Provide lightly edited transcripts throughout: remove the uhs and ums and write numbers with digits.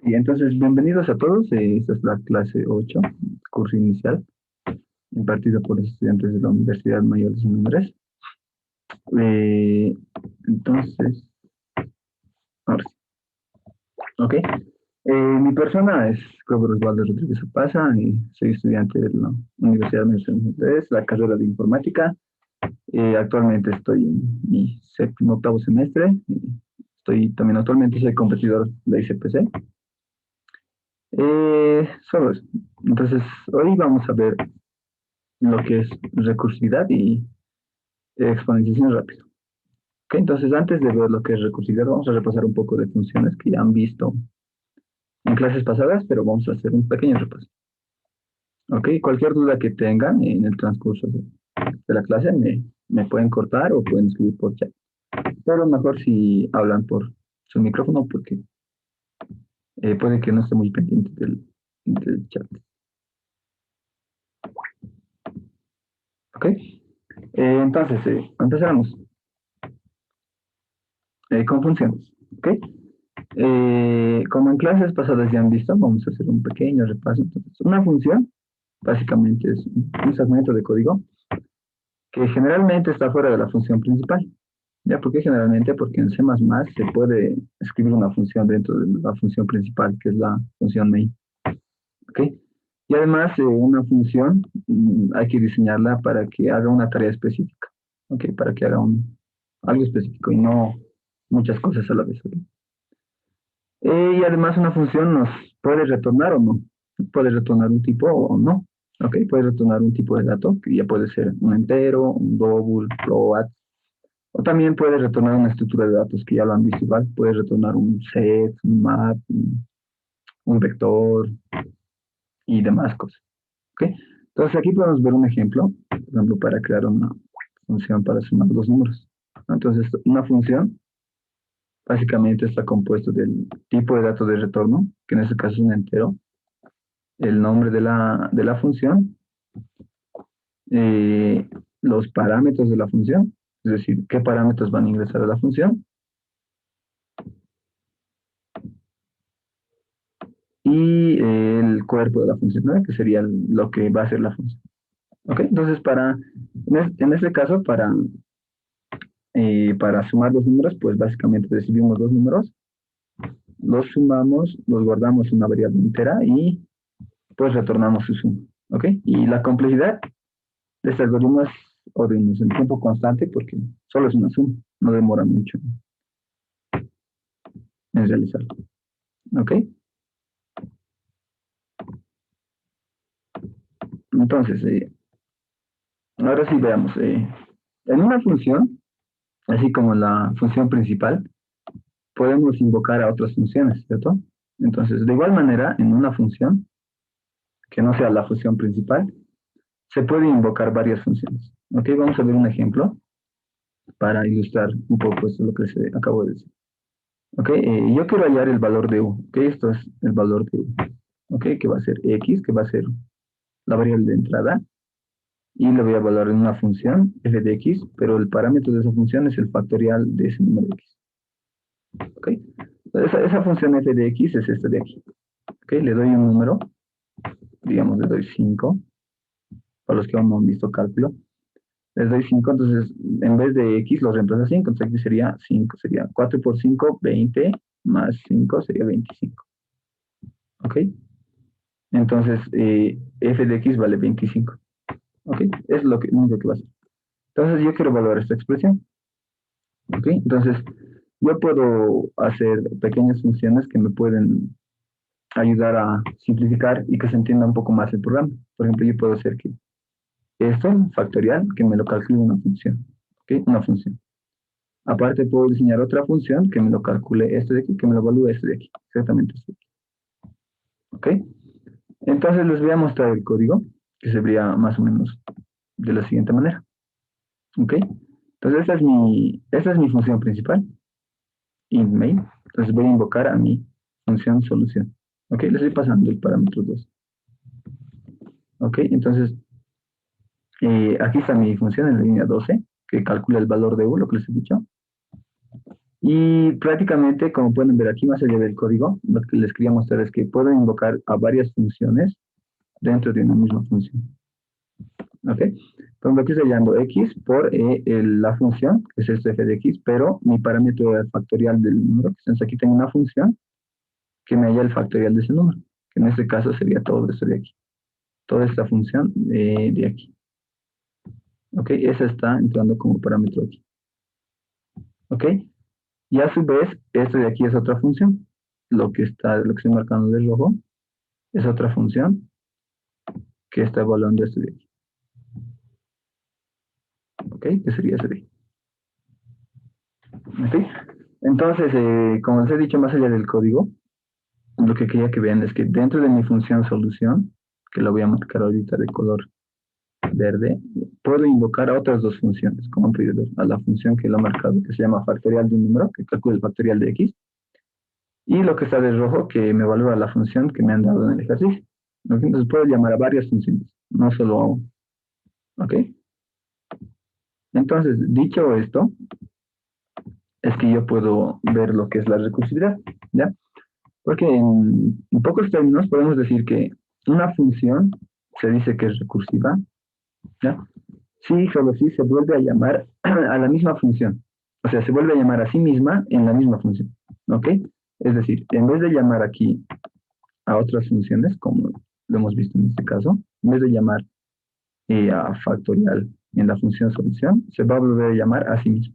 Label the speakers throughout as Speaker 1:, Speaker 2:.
Speaker 1: Y entonces, bienvenidos a todos. Esta es la clase 8, curso inicial, impartido por los estudiantes de la Universidad Mayor de San Andrés. Eh, entonces, ahora sí. Ok. Mi persona es Cobro Osvaldo Rodríguez Opaza y soy estudiante de la Universidad Mayor de San Andrés, la carrera de informática. Actualmente estoy en mi séptimo, octavo semestre. Estoy también actualmente soy competidor de ICPC. Solo eso. Entonces, hoy vamos a ver lo que es recursividad y exponenciación rápido. ¿Ok? Entonces, antes de ver lo que es recursividad, vamos a repasar un poco de funciones que ya han visto en clases pasadas, pero vamos a hacer un pequeño repaso. ¿Ok? Cualquier duda que tengan en el transcurso de la clase me pueden cortar o pueden escribir por chat. Pero mejor si hablan por su micrófono porque puede que no esté muy pendiente del chat. ¿Ok? Entonces, empezamos con funciones. ¿Ok? Como en clases pasadas ya han visto, vamos a hacer un pequeño repaso. Entonces, una función básicamente es un segmento de código que generalmente está fuera de la función principal. ¿Ya? ¿Por qué generalmente? Porque en C++ se puede escribir una función dentro de la función principal, que es la función main. ¿Ok? Y además, una función hay que diseñarla para que haga una tarea específica. ¿Ok? Para que haga algo específico y no muchas cosas a la vez. ¿Ok? Y además una función nos puede retornar o no. Puede retornar un tipo o no. ¿Ok? Puede retornar un tipo de dato, que ya puede ser un entero, un double, float. O también puede retornar una estructura de datos, que ya lo han visto igual. Puede retornar un set, un map, un vector y demás cosas. ¿Ok? Entonces aquí podemos ver un ejemplo, por ejemplo, para crear una función para sumar dos números. Entonces, una función básicamente está compuesto del tipo de dato de retorno, que en este caso es un entero, el nombre de la función, eh, los parámetros de la función, es decir, qué parámetros van a ingresar a la función, y el cuerpo de la función, ¿no? Que sería lo que va a ser la función. ¿Ok? Entonces, en este caso, para sumar los números, pues básicamente recibimos dos números, los sumamos, los guardamos en una variable entera y pues retornamos su suma. ¿Ok? Y la complejidad de este algoritmo es, o de un tiempo constante, porque solo es una suma, no demora mucho en realizarlo. ¿Ok? Entonces, ahora sí veamos. En una función, así como en la función principal, podemos invocar a otras funciones, ¿cierto? Entonces, de igual manera, en una función, que no sea la función principal, se puede invocar varias funciones. ¿Ok? Vamos a ver un ejemplo para ilustrar un poco esto, lo que se acabo de decir. ¿Ok? Yo quiero hallar el valor de u. ¿Ok? Esto es el valor de u. ¿Ok? Que va a ser x, que va a ser la variable de entrada, y le voy a evaluar en una función f de x, pero el parámetro de esa función es el factorial de ese número de x. ¿Ok? Esa función f de x es esta de aquí. ¿Ok? Le doy un número, digamos, le doy 5, para los que aún no han visto cálculo. Les doy 5, entonces en vez de x lo reemplazo a 5, entonces aquí sería 5, sería 4 por 5, 20, más 5 sería 25. ¿Ok? Entonces f de x vale 25. ¿Ok? Es lo único que va a hacer. Entonces yo quiero evaluar esta expresión. ¿Ok? Entonces yo puedo hacer pequeñas funciones que me pueden ayudar a simplificar y que se entienda un poco más el programa. Por ejemplo, yo puedo hacer que esto, factorial, que me lo calcule una función. ¿Ok? Una función. Aparte puedo diseñar otra función que me lo calcule esto de aquí, que me lo evalúe esto de aquí. Exactamente esto de aquí. ¿Ok? Entonces les voy a mostrar el código, que se vería más o menos de la siguiente manera. ¿Ok? Entonces esta es mi función principal, int main. Entonces voy a invocar a mi función solución. ¿Ok? Le estoy pasando el parámetro 2. ¿Ok? Entonces aquí está mi función en la línea 12, que calcula el valor de u, lo que les he dicho. Y prácticamente, como pueden ver aquí, más allá del código, lo que les quería mostrar es que puedo invocar a varias funciones dentro de una misma función. ¿Ok? Por ejemplo, aquí estoy llamando x por la función, que es esto f de x, pero mi parámetro es el factorial del número. Entonces aquí tengo una función que me halla el factorial de ese número, que en este caso sería todo esto de aquí. Toda esta función de aquí. ¿Ok? Esa está entrando como parámetro aquí. ¿Ok? Y a su vez, esto de aquí es otra función. Lo que estoy marcando de rojo es otra función que está evaluando esto de aquí. ¿Ok? Que sería ese de aquí. ¿Ok? Entonces, como les he dicho más allá del código, lo que quería que vean es que dentro de mi función solución, que lo voy a marcar ahorita de color verde, puedo invocar a otras dos funciones, como han podido ver, a la función que lo he marcado, que se llama factorial de un número, que calcula el factorial de x, y lo que está de rojo, que me evalúa la función que me han dado en el ejercicio. ¿Ok? Entonces puedo llamar a varias funciones, no solo a una. ¿Ok? Entonces, dicho esto, es que yo puedo ver lo que es la recursividad, ¿ya? Porque en pocos términos podemos decir que una función se dice que es recursiva, ¿ya? Sí, solo si se vuelve a llamar a la misma función. O sea, se vuelve a llamar a sí misma en la misma función. ¿Ok? Es decir, en vez de llamar aquí a otras funciones, como lo hemos visto en este caso, en vez de llamar a factorial en la función solución, se va a volver a llamar a sí mismo.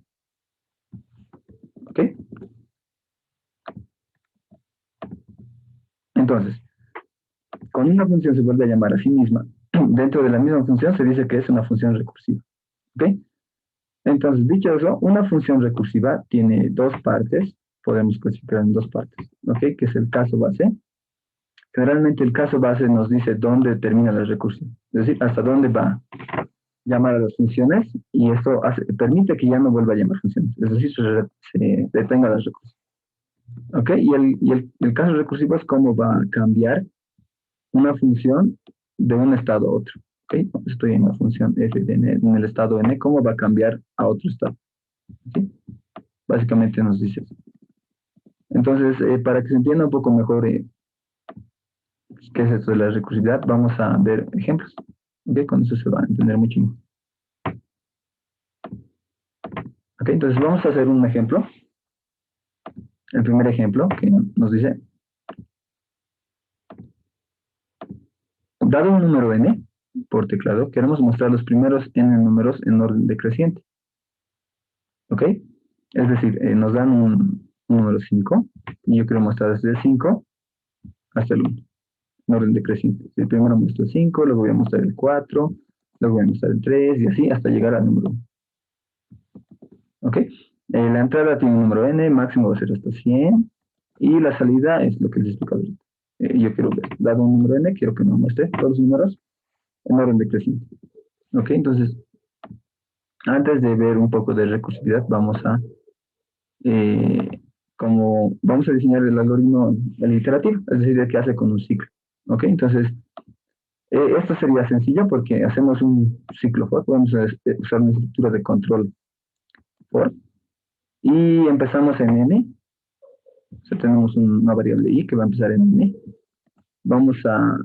Speaker 1: ¿Ok? Entonces, cuando una función se vuelve a llamar a sí misma, dentro de la misma función se dice que es una función recursiva. ¿Ok? Entonces, dicho eso, una función recursiva tiene dos partes, podemos clasificar en dos partes, ¿ok? Que es el caso base. Generalmente el caso base nos dice dónde termina la recursión, es decir, hasta dónde va a llamar a las funciones y esto permite que ya no vuelva a llamar funciones, es decir, se detenga la recursión. ¿Ok? Y el caso recursivo es cómo va a cambiar una función de un estado a otro. ¿Ok? Estoy en la función f de n, en el estado n, ¿cómo va a cambiar a otro estado? ¿Sí? Básicamente nos dice eso. Entonces, para que se entienda un poco mejor qué es esto de la recursividad, vamos a ver ejemplos. ¿Ok? Con eso se va a entender mucho mejor. ¿Ok? Entonces, vamos a hacer un ejemplo. El primer ejemplo que nos dice, dado un número n por teclado, queremos mostrar los primeros n números en orden decreciente. ¿Ok? Es decir, nos dan un número 5 y yo quiero mostrar desde el 5 hasta el 1, en orden decreciente. El primero muestro el 5, luego voy a mostrar el 4, luego voy a mostrar el 3 y así hasta llegar al número 1. ¿Ok? La entrada tiene un número n, máximo va a ser hasta 100 y la salida es lo que les explico ahorita. Yo quiero ver, dado un número n, quiero que me muestre todos los números en orden decreciente. ¿Ok? Entonces, antes de ver un poco de recursividad, eh, vamos a diseñar el algoritmo el iterativo, es decir, el que hace con un ciclo. ¿Ok? Entonces, esto sería sencillo porque hacemos un ciclo for, podemos usar una estructura de control for, y empezamos en n, o sea, tenemos una variable i que va a empezar en n, vamos a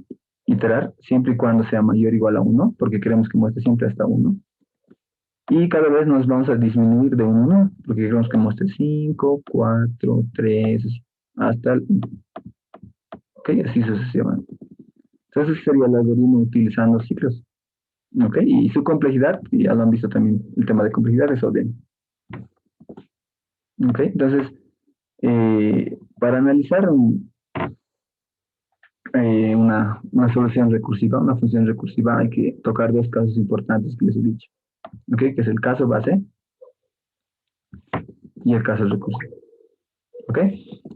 Speaker 1: iterar siempre y cuando sea mayor o igual a 1, porque queremos que muestre siempre hasta 1. Y cada vez nos vamos a disminuir de 1 a 1, porque queremos que muestre 5, 4, 3, hasta el 1. ¿Ok? Así sucesivamente. Entonces sería el algoritmo utilizando ciclos. ¿Ok? Y su complejidad, ya lo han visto también, el tema de complejidad es orden. ¿Ok? Entonces, para analizar una solución recursiva, una función recursiva, hay que tocar dos casos importantes que les he dicho. ¿Ok? Que es el caso base y el caso recursivo. ¿Ok?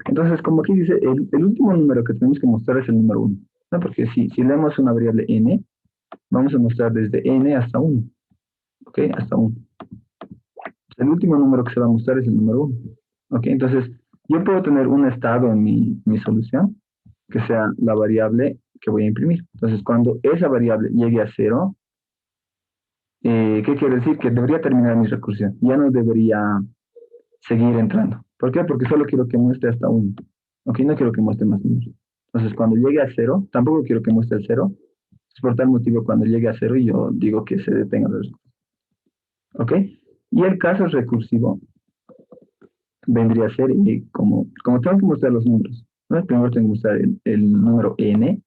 Speaker 1: Entonces, como aquí dice, el último número que tenemos que mostrar es el número 1. ¿No? Porque si leemos una variable n, vamos a mostrar desde n hasta 1. ¿Ok? Hasta 1. El último número que se va a mostrar es el número 1. ¿Ok? Entonces, yo puedo tener un estado en mi solución que sea la variable que voy a imprimir. Entonces, cuando esa variable llegue a 0, ¿qué quiere decir? Que debería terminar mi recursión. Ya no debería seguir entrando. ¿Por qué? Porque solo quiero que muestre hasta 1. Ok, no quiero que muestre más números. Entonces, cuando llegue a 0, tampoco quiero que muestre el 0. Es por tal motivo cuando llegue a 0 y yo digo que se detenga. ¿Ok? Y el caso recursivo vendría a ser como tengo que mostrar los números. ¿No? Primero tengo que mostrar el número n,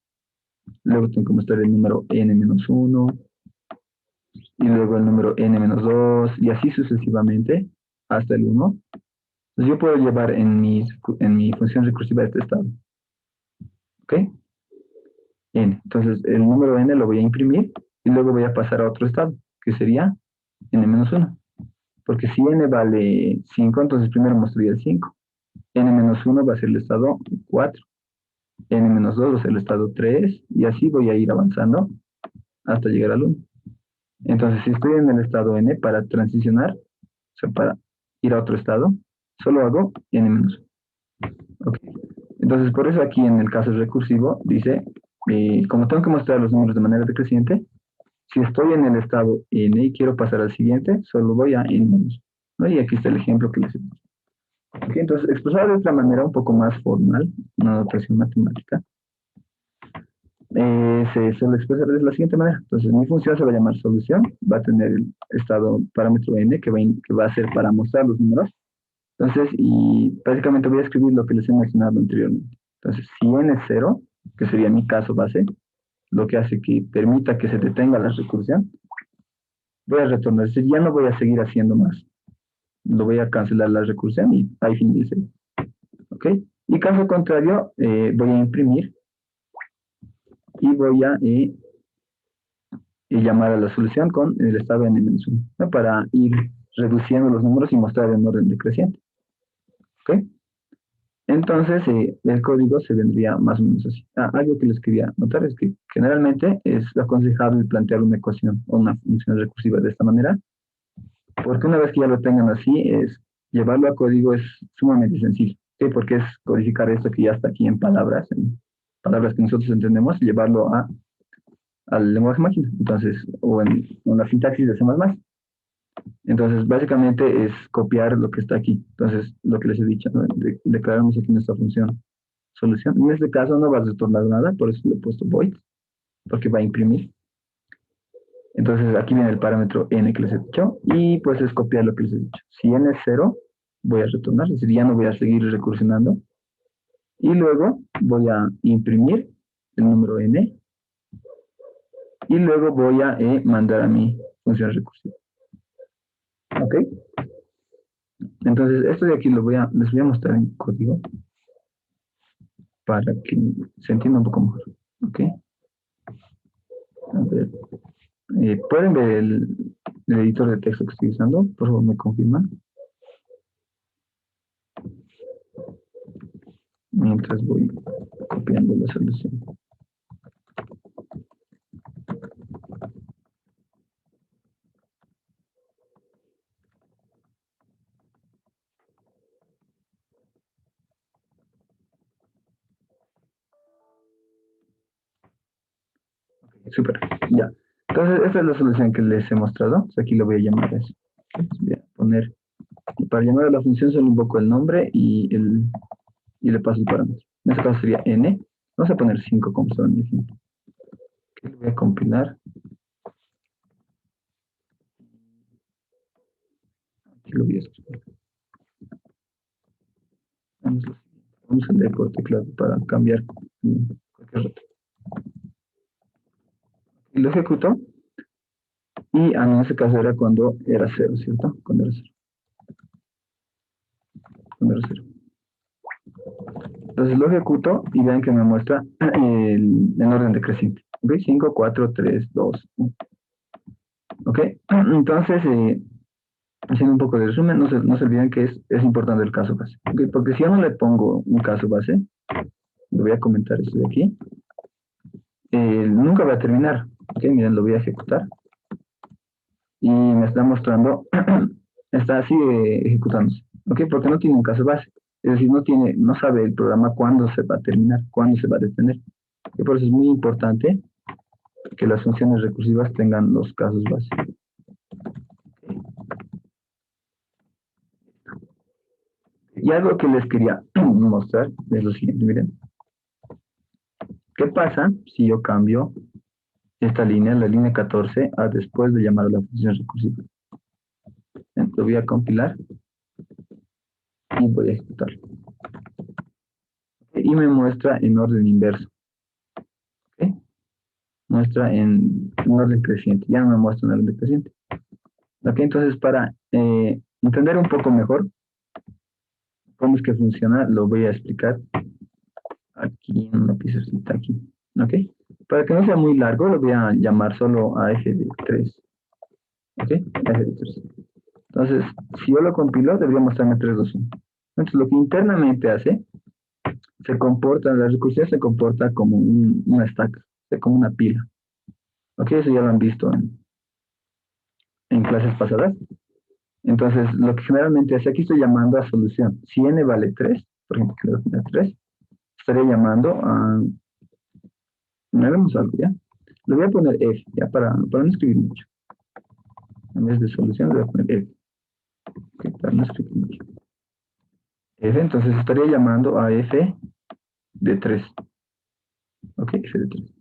Speaker 1: luego tengo que mostrar el número n-1, y luego el número n-2, y así sucesivamente hasta el 1. Entonces yo puedo llevar en mi función recursiva este estado. ¿Ok? N. Entonces el número n lo voy a imprimir y luego voy a pasar a otro estado, que sería n-1. Porque si n vale 5, entonces primero mostraría el 5. n-1 va a ser el estado 4. n-2 va a ser el estado 3. Y así voy a ir avanzando hasta llegar al 1. Entonces, si estoy en el estado n, para transicionar, o sea, para ir a otro estado, solo hago n-1. ¿Ok? Entonces, por eso aquí en el caso recursivo dice, como tengo que mostrar los números de manera decreciente, si estoy en el estado n y quiero pasar al siguiente, solo voy a n-1. ¿No? Y aquí está el ejemplo que les he dicho. ¿Ok? Entonces, expresado de otra manera un poco más formal, una notación matemática, se suele expresar de la siguiente manera. Entonces, mi función se va a llamar solución, va a tener el estado parámetro n, que va a ser para mostrar los números. Entonces, y básicamente voy a escribir lo que les he mencionado anteriormente. Entonces, si n es 0, que sería mi caso base, lo que hace que permita que se detenga la recursión, voy a retornar. Es decir, ya no voy a seguir haciendo más. Lo voy a cancelar la recursión y ahí finalice. ¿Ok? Y caso contrario, voy a imprimir y voy a y llamar a la solución con el estado n-1, ¿no? Para ir reduciendo los números y mostrar en orden decreciente. ¿Ok? Entonces, el código se vendría más o menos así. Algo que les quería notar es que generalmente es aconsejable plantear una ecuación o una función recursiva de esta manera, porque una vez que ya lo tengan así, llevarlo a código es sumamente sencillo. ¿Ok? Porque es codificar esto que ya está aquí en palabras que nosotros entendemos, y llevarlo al lenguaje máquina. Entonces, o en la sintaxis de C++. Entonces, básicamente es copiar lo que está aquí. Entonces, lo que les he dicho, ¿no? Declaramos aquí nuestra función solución. En este caso no va a retornar nada, por eso le he puesto void, porque va a imprimir. Entonces, aquí viene el parámetro n que les he dicho, y pues es copiar lo que les he dicho. Si n es 0, voy a retornar, es decir, ya no voy a seguir recursionando. Y luego voy a imprimir el número n, y luego voy a mandar a mi función recursiva. ¿Ok? Entonces, esto de aquí les voy a mostrar en código para que se entienda un poco mejor. ¿Ok? A ver, ¿pueden ver el editor de texto que estoy usando? Por favor, me confirman. Mientras voy copiando la solución. Súper, ya. Entonces, esta es la solución que les he mostrado. Aquí lo voy a llamar eso. Voy a poner, para llamar a la función solo invoco el nombre y le paso el parámetro. En este caso sería n. Vamos a poner 5 como está en el ejemplo. Lo voy a compilar. Aquí lo voy a escribir. Vamos a leer por teclado para cambiar cualquier rato. Y lo ejecuto. Y en ese caso era cuando era 0, ¿cierto? Cuando era 0. Cuando era 0. Entonces lo ejecuto y vean que me muestra en orden decreciente. ¿Ok? 5, 4, 3, 2, 1. ¿Ok? Entonces, haciendo un poco de resumen, no se olviden que es importante el caso base. ¿Ok? Porque si yo no le pongo un caso base, lo voy a comentar esto de aquí, nunca va a terminar. ¿Ok? Miren, lo voy a ejecutar. Y me está mostrando, está así ejecutándose. ¿Ok? Porque no tiene un caso base. Es decir, no sabe el programa cuándo se va a terminar, cuándo se va a detener. Y por eso es muy importante que las funciones recursivas tengan los casos base. Y algo que les quería mostrar es lo siguiente, miren. ¿Qué pasa si yo cambio esta línea, la línea 14, a después de llamar a la función recursiva? Lo voy a compilar y voy a ejecutar. Y me muestra en orden inverso. ¿Okay? Muestra en orden creciente. Ya no me muestra en orden decreciente. ¿Ok? Entonces, para entender un poco mejor cómo es que funciona, lo voy a explicar aquí en una pizarrita aquí. ¿Ok? Para que no sea muy largo, lo voy a llamar solo a f de 3. ¿Ok? F de 3. Entonces, si yo lo compilo, debería mostrarme 3, 2, 1. Entonces, lo que internamente hace, se comporta, la recursión se comporta como una stack, o sea, como una pila. ¿Ok? Eso ya lo han visto en clases pasadas. Entonces, lo que generalmente hace, aquí estoy llamando a solución. Si n vale 3, por ejemplo, que le voy a poner 3, estaría llamando a... Hagamos algo, ¿ya? Le voy a poner f, ya, para no escribir mucho. En vez de solución, le voy a poner f. Okay, para no escribir mucho. F, entonces estaría llamando a f de 3. Ok, f de 3.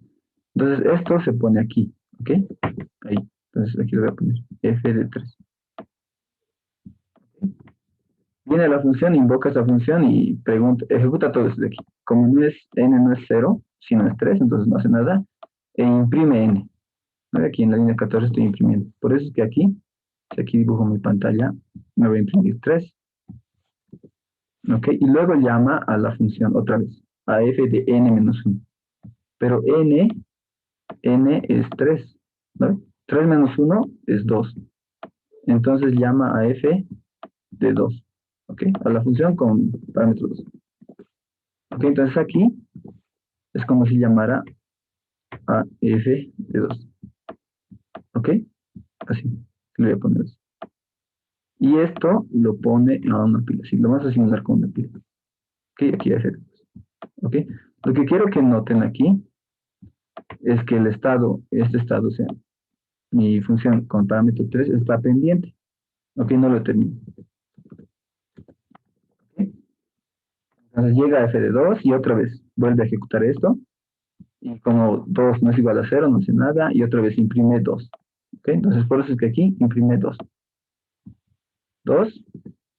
Speaker 1: Entonces, esto se pone aquí, ¿ok? Ahí. Entonces, aquí le voy a poner f de 3. Viene la función, invoca esa función y pregunta, ejecuta todo esto de aquí. Como no es n no es 0, sino es 3, entonces no hace nada. E imprime n. ¿No? Aquí en la línea 14 estoy imprimiendo. Por eso es que aquí, si aquí dibujo mi pantalla, me voy a imprimir 3. ¿Ok? Y luego llama a la función otra vez, a f de n menos 1. Pero n es 3. ¿No? 3 menos 1 es 2. Entonces llama a f de 2. ¿Ok? A la función con parámetro 2. ¿Ok? Entonces aquí es como si llamara a f de 2. ¿Ok? Así. Le voy a poner eso. Y esto lo pone a una pila. Sí, lo vamos a simular con una pila. ¿Ok? Aquí f de 2. ¿Ok? Lo que quiero que noten aquí es que el estado, este estado, o sea, mi función con parámetro 3 está pendiente. ¿Ok? No lo termino. ¿Ok? Entonces llega a f de 2 y otra vez vuelve a ejecutar esto. Y como 2 no es igual a 0, no hace nada. Y otra vez imprime 2. ¿Ok? Entonces por eso es que aquí imprime 2. 2.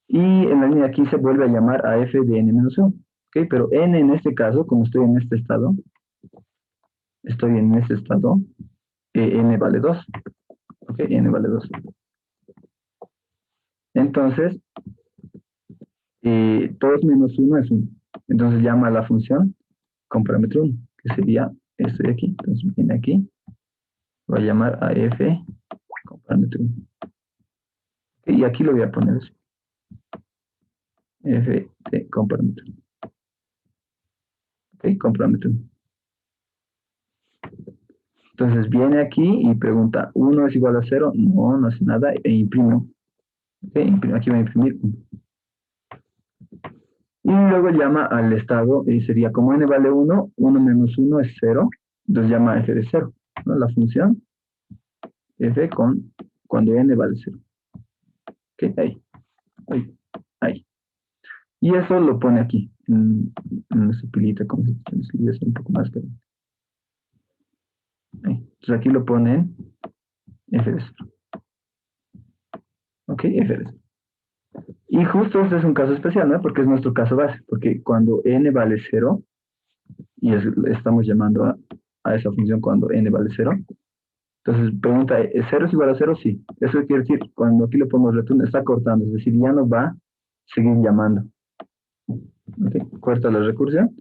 Speaker 1: Y en la línea 15 vuelve a llamar a f de n-1. ¿Ok? Pero n en este caso, como estoy en este estado, n vale 2. ¿Ok? N vale 2. Entonces, 2 menos 1 es 1. Entonces llama a la función con parámetro 1, que sería este de aquí. Entonces viene aquí, va a llamar a f con parámetro 1. Y aquí lo voy a poner así. F de con parámetro 1. ¿Ok? Con parámetro 1. Entonces viene aquí y pregunta, ¿1 es igual a 0? No, no hace nada e imprime. ¿Okay? Aquí va a imprimir 1. Y luego llama al estado y sería como n vale 1, 1 menos 1 es 0. Entonces llama a f de 0. ¿No? La función f con cuando n vale 0. ¿Ok? Ahí, ahí. Y eso lo pone aquí, en esa pilita, como si se escribiese un poco más. Pero, ahí. Entonces aquí lo ponen f de 0. ¿Ok? F de 0. Y justo este es un caso especial, ¿no? Porque es nuestro caso base. Porque cuando n vale 0, y estamos llamando a esa función cuando n vale 0, entonces pregunta, ¿es 0 es igual a 0? Sí. Eso quiere decir, cuando aquí le pongo return, está cortando, es decir, ya no va a seguir llamando. ¿Okay? Corta la recursión.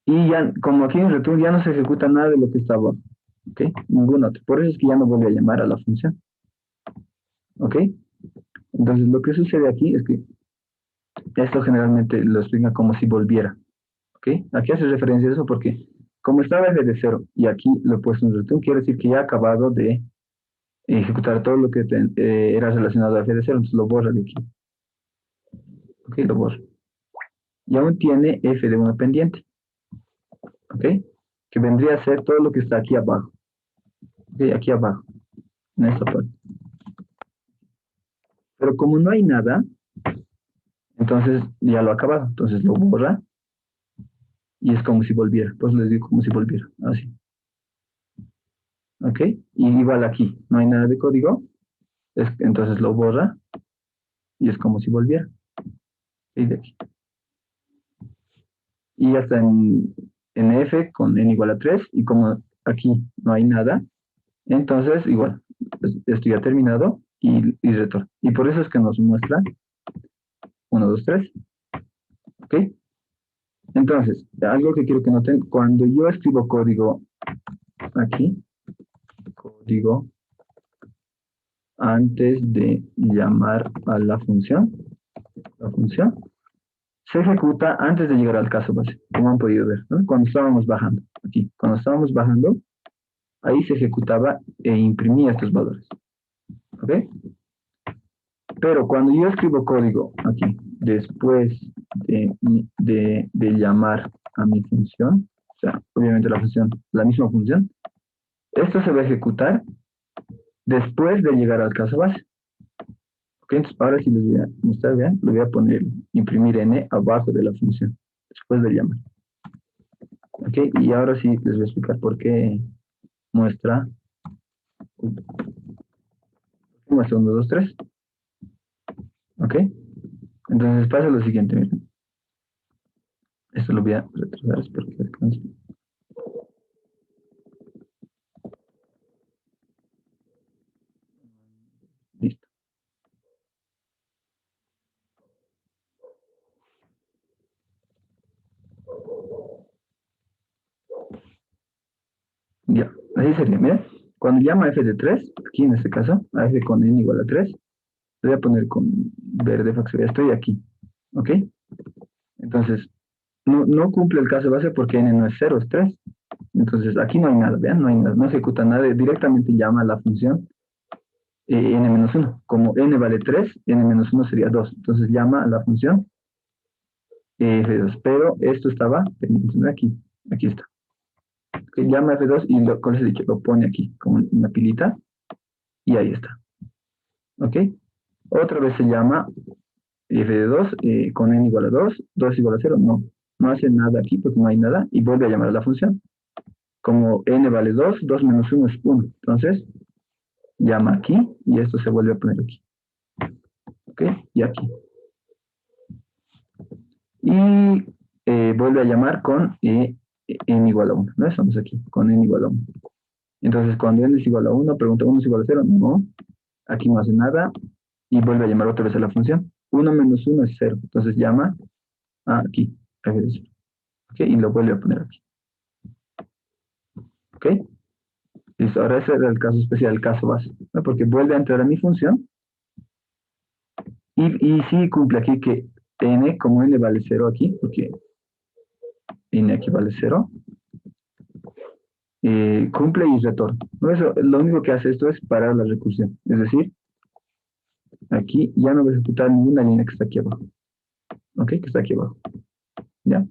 Speaker 1: Y ya, como aquí en return ya no se ejecuta nada de lo que está abajo. ¿Ok? Ningún otro. Por eso es que ya no vuelve a llamar a la función. ¿Ok? Entonces lo que sucede aquí es que esto generalmente lo explica como si volviera. ¿Ok? Aquí hace referencia a eso porque como estaba desde cero y aquí lo he puesto en return, quiere decir que ya ha acabado de ejecutar todo lo que era relacionado a f de cero, entonces lo borra de aquí. ¿Ok? Lo borra. Y aún tiene f de 1 pendiente. ¿Ok? Que vendría a ser todo lo que está aquí abajo. ¿Ok? Aquí abajo. En esta parte. Pero como no hay nada, Entonces ya lo ha acabado. Entonces lo borra y es como si volviera. Pues les digo como si volviera. Así. ¿Ok? Y igual aquí. No hay nada de código. Entonces lo borra y es como si volviera. Y de aquí. Y ya está en F con n igual a 3. Y como aquí no hay nada, entonces igual. Esto ya ha terminado y retorno. Y por eso es que nos muestra 1, 2, 3. ¿Ok? Entonces, algo que quiero que noten, cuando yo escribo código aquí, código antes de llamar a la función se ejecuta antes de llegar al caso base, como han podido ver, ¿no? Cuando estábamos bajando, aquí, cuando estábamos bajando, ahí se ejecutaba e imprimía estos valores, ¿ok? Pero cuando yo escribo código aquí, después de llamar a mi función, o sea, obviamente la misma función, esto se va a ejecutar después de llegar al caso base. Ok, entonces ahora sí les voy a mostrar, vean, le voy a poner, imprimir n abajo de la función, después de llamar. Ok, y ahora sí les voy a explicar por qué muestra, muestra 1, 2, 3. Ok, entonces pasa lo siguiente, miren. Esto lo voy a retrasar porque alcance. Listo. Ya, así sería, mira. Cuando llama a f de 3, aquí en este caso, a f con n igual a 3, le voy a poner con verde factorial. Estoy aquí. ¿Ok? Entonces, no cumple el caso base porque n no es 0, es 3. Entonces, aquí no hay nada, vean, no hay nada, no ejecuta nada, directamente llama a la función n-1. Como n vale 3, n-1 sería 2. Entonces, llama a la función f2. Pero esto estaba pendiente de aquí. Aquí está. Okay, llama a f2 y como les he dicho, lo pone aquí, como en una pilita, y ahí está. ¿Ok? Otra vez se llama f de 2 con n igual a 2, 2 igual a 0, no hace nada aquí porque no hay nada, y vuelve a llamar a la función. Como n vale 2, 2 menos 1 es 1. Entonces, llama aquí y esto se vuelve a poner aquí. ¿Ok? Y aquí. Y vuelve a llamar con n igual a 1. ¿No? Estamos aquí, con n igual a 1. Entonces, cuando n es igual a 1, pregunta 1 es igual a 0. No. Aquí no hace nada. Y vuelve a llamar otra vez a la función. 1 menos 1 es 0. Entonces llama aquí. ¿Ok? Y lo vuelve a poner aquí. ¿Ok? Listo. Ahora ese era el caso especial, el caso base. ¿No? Porque vuelve a entrar a mi función. Y sí cumple aquí que n, como n vale 0 aquí, porque n aquí vale 0, cumple y retorna. ¿No? Eso, lo único que hace esto es parar la recursión. Es decir, aquí ya no va a ejecutar ninguna línea que está aquí abajo. ¿Ok? Que está aquí abajo. ¿Ya?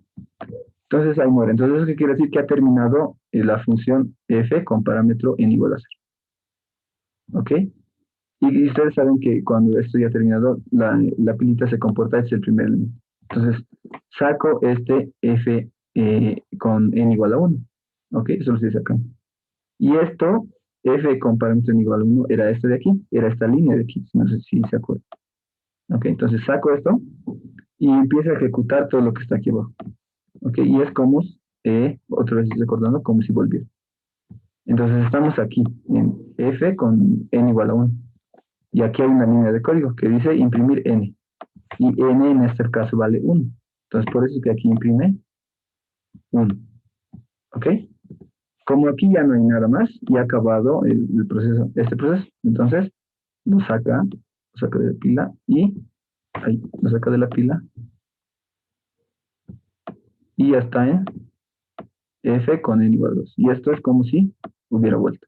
Speaker 1: Entonces ahí muere. Entonces eso qué quiere decir que ha terminado la función f con parámetro n igual a 0. ¿Ok? Y ustedes saben que cuando esto ya ha terminado, la pilita se comporta, es el primer elemento. Entonces, saco este f con n igual a 1. ¿Ok? Eso lo estoy sacando. Y esto, f con parámetro n igual a 1, era este de aquí, era esta línea de aquí, no sé si se acuerdan. ¿Ok? Entonces saco esto y empiezo a ejecutar todo lo que está aquí abajo. ¿Ok? Y es como, otra vez recordando, como si volviera. Entonces estamos aquí en f con n igual a 1. Y aquí hay una línea de código que dice imprimir n. Y n en este caso vale 1. Entonces por eso es que aquí imprime 1. ¿Ok? Como aquí ya no hay nada más, ya ha acabado el proceso, este proceso. Entonces lo saca de la pila y ahí lo saca de la pila y ya está en f con n igual a 2. Y esto es como si hubiera vuelto.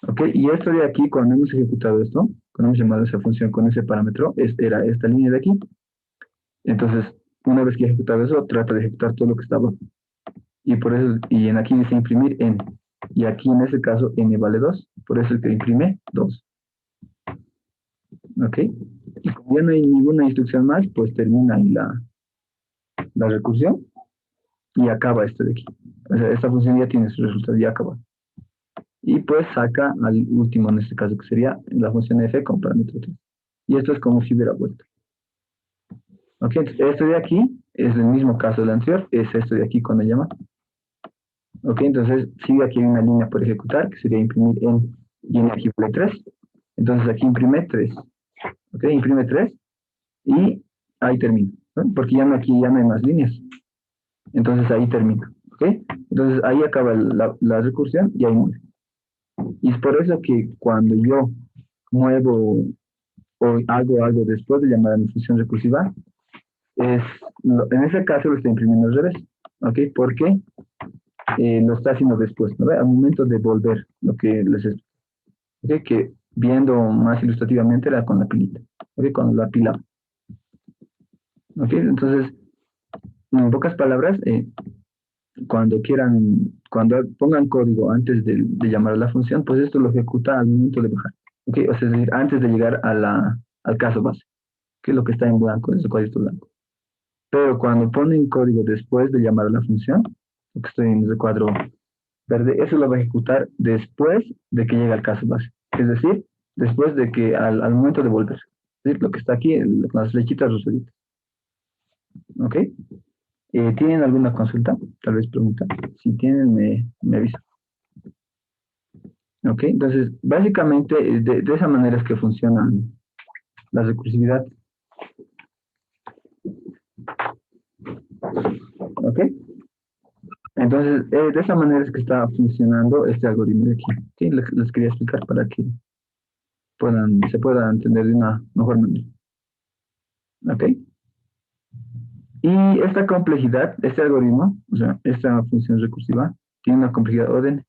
Speaker 1: ¿Ok? Y esto de aquí, cuando hemos ejecutado esto, cuando hemos llamado esa función con ese parámetro, era esta línea de aquí. Entonces, una vez que he ejecutado eso, trata de ejecutar todo lo que estaba. Y por eso, y en aquí dice imprimir n. Y aquí en ese caso n vale 2. Por eso el que imprime 2. ¿Ok? Y como Ya no hay ninguna instrucción más, pues termina ahí la recursión y acaba esto de aquí. O sea, esta función ya tiene su resultado, ya acaba. Y pues saca al último, en este caso, que sería la función f con parámetro 3. Y esto es como si hubiera vuelto. Ok, entonces esto de aquí es el mismo caso del anterior, es esto de aquí cuando llama. Ok, entonces sigue aquí una línea por ejecutar, que sería imprimir en, y en aquí vale 3. Entonces aquí imprime 3. Ok, imprime 3 y ahí termina, ¿no? Porque ya no, aquí ya no hay más líneas. Entonces ahí termina. ¿Ok? Entonces ahí acaba la recursión y ahí muere. Y es por eso que cuando yo muevo o hago algo después de llamar a mi función recursiva, en ese caso lo estoy imprimiendo al revés. ¿Ok? Porque lo está haciendo después, ¿no? Al momento de volver, lo que les explico. ¿Ok? Que viendo más ilustrativamente era con la pilita. ¿Ok? Con la pila. ¿Ok? Entonces, en pocas palabras, cuando quieran, cuando pongan código antes de llamar a la función, pues esto lo ejecuta al momento de bajar. ¿Ok? O sea, es decir, antes de llegar al caso base, que es lo que está en blanco, es el cuadrito blanco. Pero cuando ponen código después de llamar a la función, lo que estoy en el cuadro verde, eso lo va a ejecutar después de que llegue al caso base. Es decir, después de que al momento de volver. Es decir, lo que está aquí, las flechitas rosaditas. ¿Ok? ¿Tienen alguna consulta? Tal vez pregunta. Si tienen, me avisan. ¿Ok? Entonces, básicamente, de esa manera es que funciona la recursividad. ¿Ok? Entonces, de esa manera es que está funcionando este algoritmo de aquí. ¿Ok? Les quería explicar para que se pueda entender de una mejor manera. ¿Ok? Y esta complejidad, este algoritmo, o sea, esta función recursiva, tiene una complejidad orden.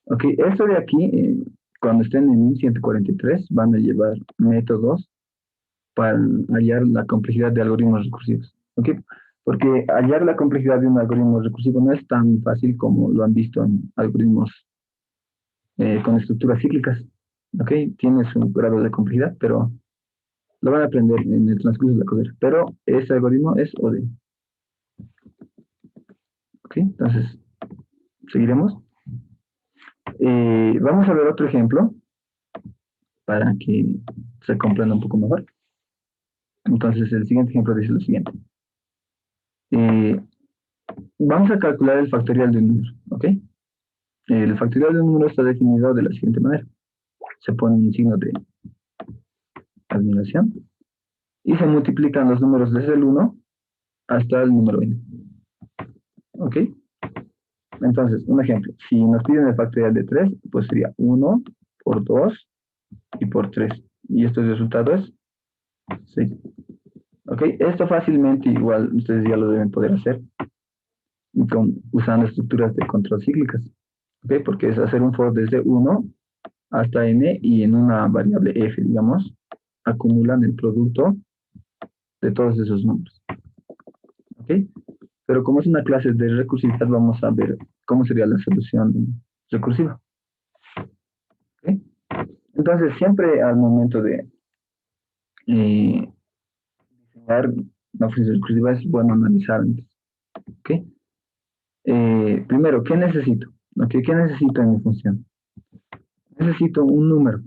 Speaker 1: Ok, esto de aquí, cuando estén en 1143, van a llevar métodos para hallar la complejidad de algoritmos recursivos. ¿Ok? Porque hallar la complejidad de un algoritmo recursivo no es tan fácil como lo han visto en algoritmos con estructuras cíclicas. ¿Ok? Tiene su grado de complejidad, pero lo van a aprender en el transcurso de la carrera. Pero ese algoritmo es ODE. ¿Ok? Entonces, seguiremos. Vamos a ver otro ejemplo para que se comprenda un poco mejor. Entonces, el siguiente ejemplo dice lo siguiente. Eh, Vamos a calcular el factorial de un número, ¿ok? El factorial de un número está definido de la siguiente manera. Se pone un signo de admiración y se multiplican los números desde el 1 hasta el número n. ¿Ok? Entonces, un ejemplo. Si nos piden el factorial de 3, pues sería 1 por 2 y por 3. Y este resultado es 6. ¿Ok? Esto fácilmente igual ustedes ya lo deben poder hacer usando estructuras de control cíclicas. ¿Ok? Porque es hacer un for desde 1 hasta n y en una variable f, digamos, acumulan el producto de todos esos números. ¿Ok? Pero como es una clase de recursividad, vamos a ver cómo sería la solución recursiva. ¿Ok? Entonces, siempre al momento de diseñar una función recursiva es bueno analizar antes. ¿Ok? Primero, ¿qué necesito? ¿Ok? ¿Qué necesito en mi función? Necesito un número.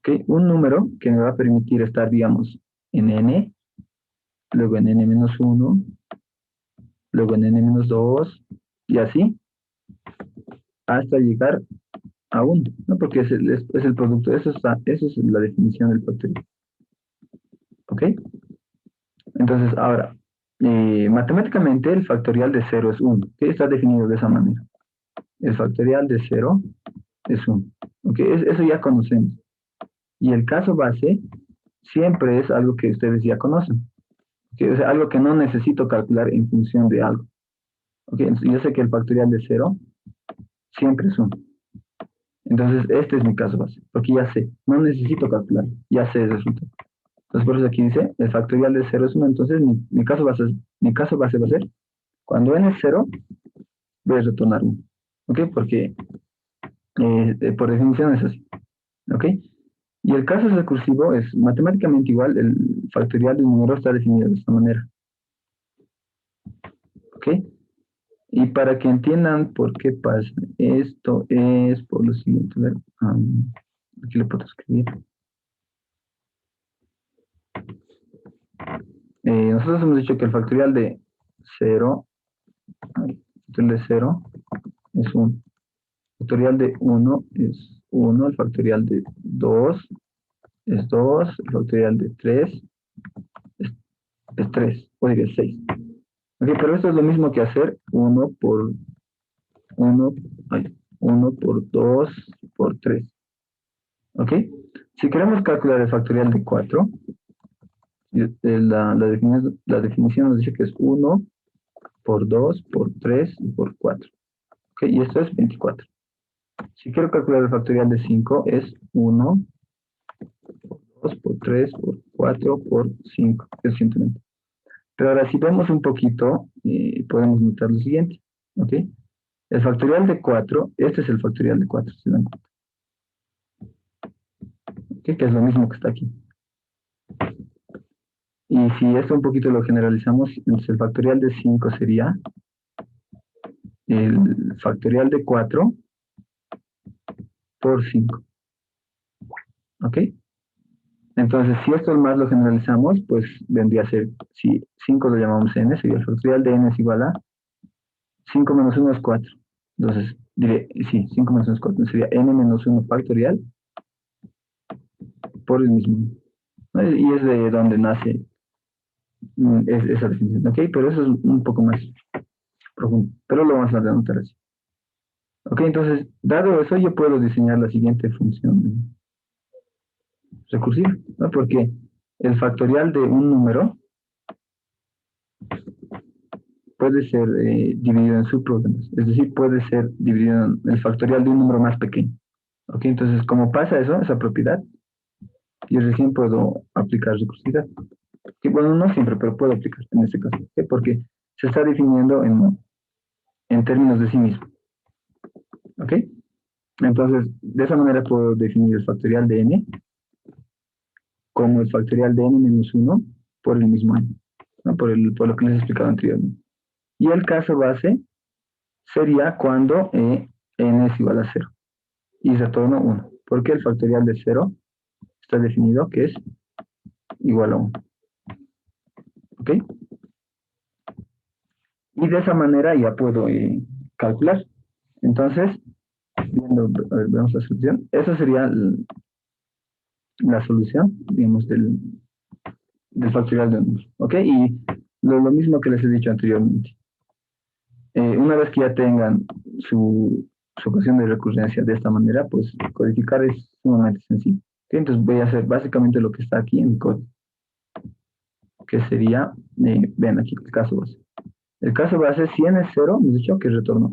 Speaker 1: ¿Ok? Un número que me va a permitir estar, digamos, en n, luego en n-1, luego en n-2, y así, hasta llegar a 1, ¿no? Porque es el producto, eso es la definición del factorial. ¿Ok? Entonces, ahora, matemáticamente el factorial de 0 es 1, que está definido de esa manera. El factorial de 0 es 1. ¿Ok? Eso ya conocemos. Y el caso base siempre es algo que ustedes ya conocen. ¿Ok? O sea, algo que no necesito calcular en función de algo. ¿Ok? Entonces, yo sé que el factorial de 0 siempre es 1. Entonces, este es mi caso base, porque ya sé, no necesito calcular, ya sé el resultado. Entonces, por eso aquí dice, el factorial de 0 es 1, entonces mi caso base va a ser, cuando n es 0, voy a retornar 1. ¿Ok? Porque por definición es así. ¿Ok? Y el caso recursivo es matemáticamente igual, el factorial de un número está definido de esta manera. ¿Ok? Y para que entiendan por qué pasa esto, es por lo siguiente. A ver, aquí lo puedo escribir. Nosotros hemos dicho que el factorial de 0, el factorial de 0 es 1. El factorial de 1 es 1, el factorial de 2 es 2, el factorial de 3 es 3, o diría 6. Okay, pero esto es lo mismo que hacer 1 por 1, 1 por 2 por 3. ¿Ok? Si queremos calcular el factorial de 4, la definición nos dice que es 1 por 2 por 3 y por 4. ¿Ok? Y esto es 24. Si quiero calcular el factorial de 5, es 1 por 2 por 3 por 4 por 5, que es 120. Pero ahora, si vemos un poquito, podemos notar lo siguiente. ¿Ok? El factorial de 4, este es el factorial de 4, ¿se dan cuenta? ¿Ok? Que es lo mismo que está aquí. Y si esto un poquito lo generalizamos, entonces el factorial de 5 sería el factorial de 4 por 5. ¿Ok? Entonces, si esto más lo generalizamos, pues vendría a ser, si 5 lo llamamos n, sería el factorial de n es igual a 5 menos 1 es 4. Entonces, diré, sí, 5 menos 1 es 4. Sería n menos 1 factorial por el mismo. ¿No? Y es de donde nace esa definición. ¿Ok? Pero eso es un poco más profundo. Pero lo vamos a denotar así. Ok, entonces, dado eso, yo puedo diseñar la siguiente función recursiva, ¿no? Porque el factorial de un número puede ser dividido en subproblemas, es decir, puede ser dividido en el factorial de un número más pequeño. Ok, entonces, como pasa eso, esa propiedad, yo recién puedo aplicar recursividad. Que, bueno, no siempre, pero puedo aplicar en este caso, ¿ok? Porque se está definiendo en términos de sí mismo. ¿Ok? Entonces, de esa manera puedo definir el factorial de n como el factorial de n menos 1 por el mismo n, ¿no? Por lo que les he explicado anteriormente. Y el caso base sería cuando n es igual a 0 y retorno 1, porque el factorial de 0 está definido que es igual a 1. ¿Ok? Y de esa manera ya puedo calcular. Entonces, a ver, veamos la solución. Esa sería la solución, digamos, del factorial de 1. ¿Ok? Y lo mismo que les he dicho anteriormente. Una vez que ya tengan su ecuación de recurrencia de esta manera, pues codificar es sumamente sencillo. ¿Okay? Entonces voy a hacer básicamente lo que está aquí en el código, que sería, ven aquí el caso base. El caso base, si n es 0, hemos dicho que retorno.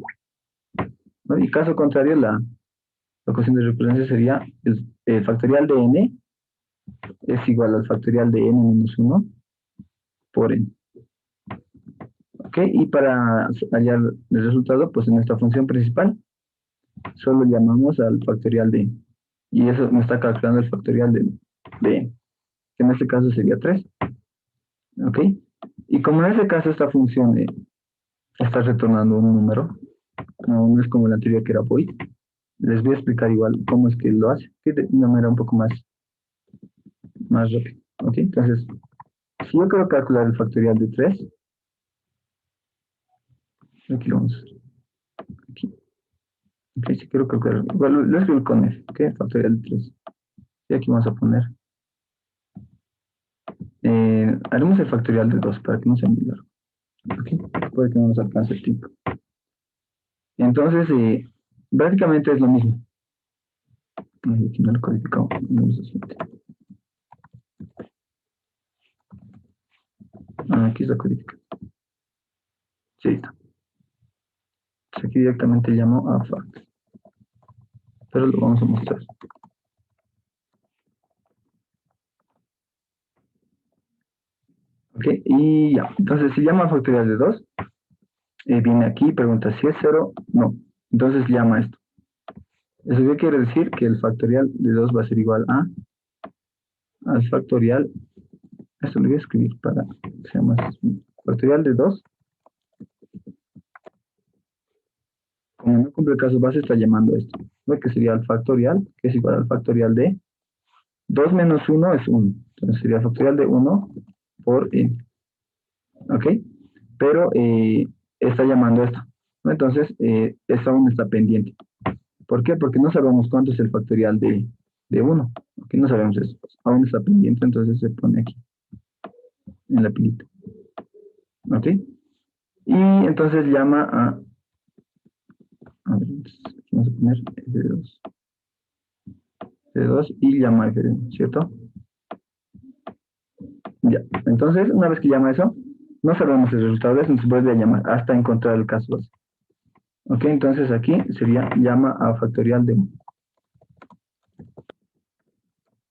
Speaker 1: ¿No? Y caso contrario, la ecuación de recurrencia sería el factorial de n es igual al factorial de n menos 1 por n. ¿Ok? Y para hallar el resultado, pues en esta función principal, solo llamamos al factorial de n. Y eso me está calculando el factorial de n, que en este caso sería 3. ¿Ok? Y como en este caso esta función está retornando un número, no es como el anterior que era void, les voy a explicar igual cómo es que lo hace, que de una manera un poco más rápida. ¿Ok? Entonces, si yo quiero calcular el factorial de 3, aquí vamos, aquí. Ok, si quiero calcular, igual lo escribo con F, ¿ok? Factorial de 3. Y aquí vamos a poner, haremos el factorial de 2 para que no sea muy largo. ¿Ok? Puede que no nos alcance el tiempo. Entonces, básicamente es lo mismo. Aquí no lo codificamos. Aquí es la codificación. Sí, está. Entonces aquí directamente llamo a fact. Pero lo vamos a mostrar. Ok, y ya. Entonces, si llama a factorial de 2, viene aquí y pregunta si es 0, no. Entonces llama esto. Eso ya quiere decir que el factorial de 2 va a ser igual a al factorial, esto lo voy a escribir para que sea más, factorial de 2, como no cumple el caso base, está llamando esto, ¿no? Que sería al factorial, que es igual al factorial de 2 menos 1 es 1, entonces sería factorial de 1 por n, ¿ok? Pero está llamando esto, ¿no? Entonces, esto aún está pendiente. ¿Por qué? Porque no sabemos cuánto es el factorial de 1. ¿Ok? No sabemos eso. Aún está pendiente, entonces se pone aquí, en la pilita. ¿Ok? Y entonces llama a ver, vamos a poner F2. F2 y llama a F1, ¿cierto? Ya. Entonces, una vez que llama eso, no sabemos el resultado de eso, entonces vuelve a llamar hasta encontrar el caso base. ¿Ok? Entonces aquí sería llama a factorial de 1.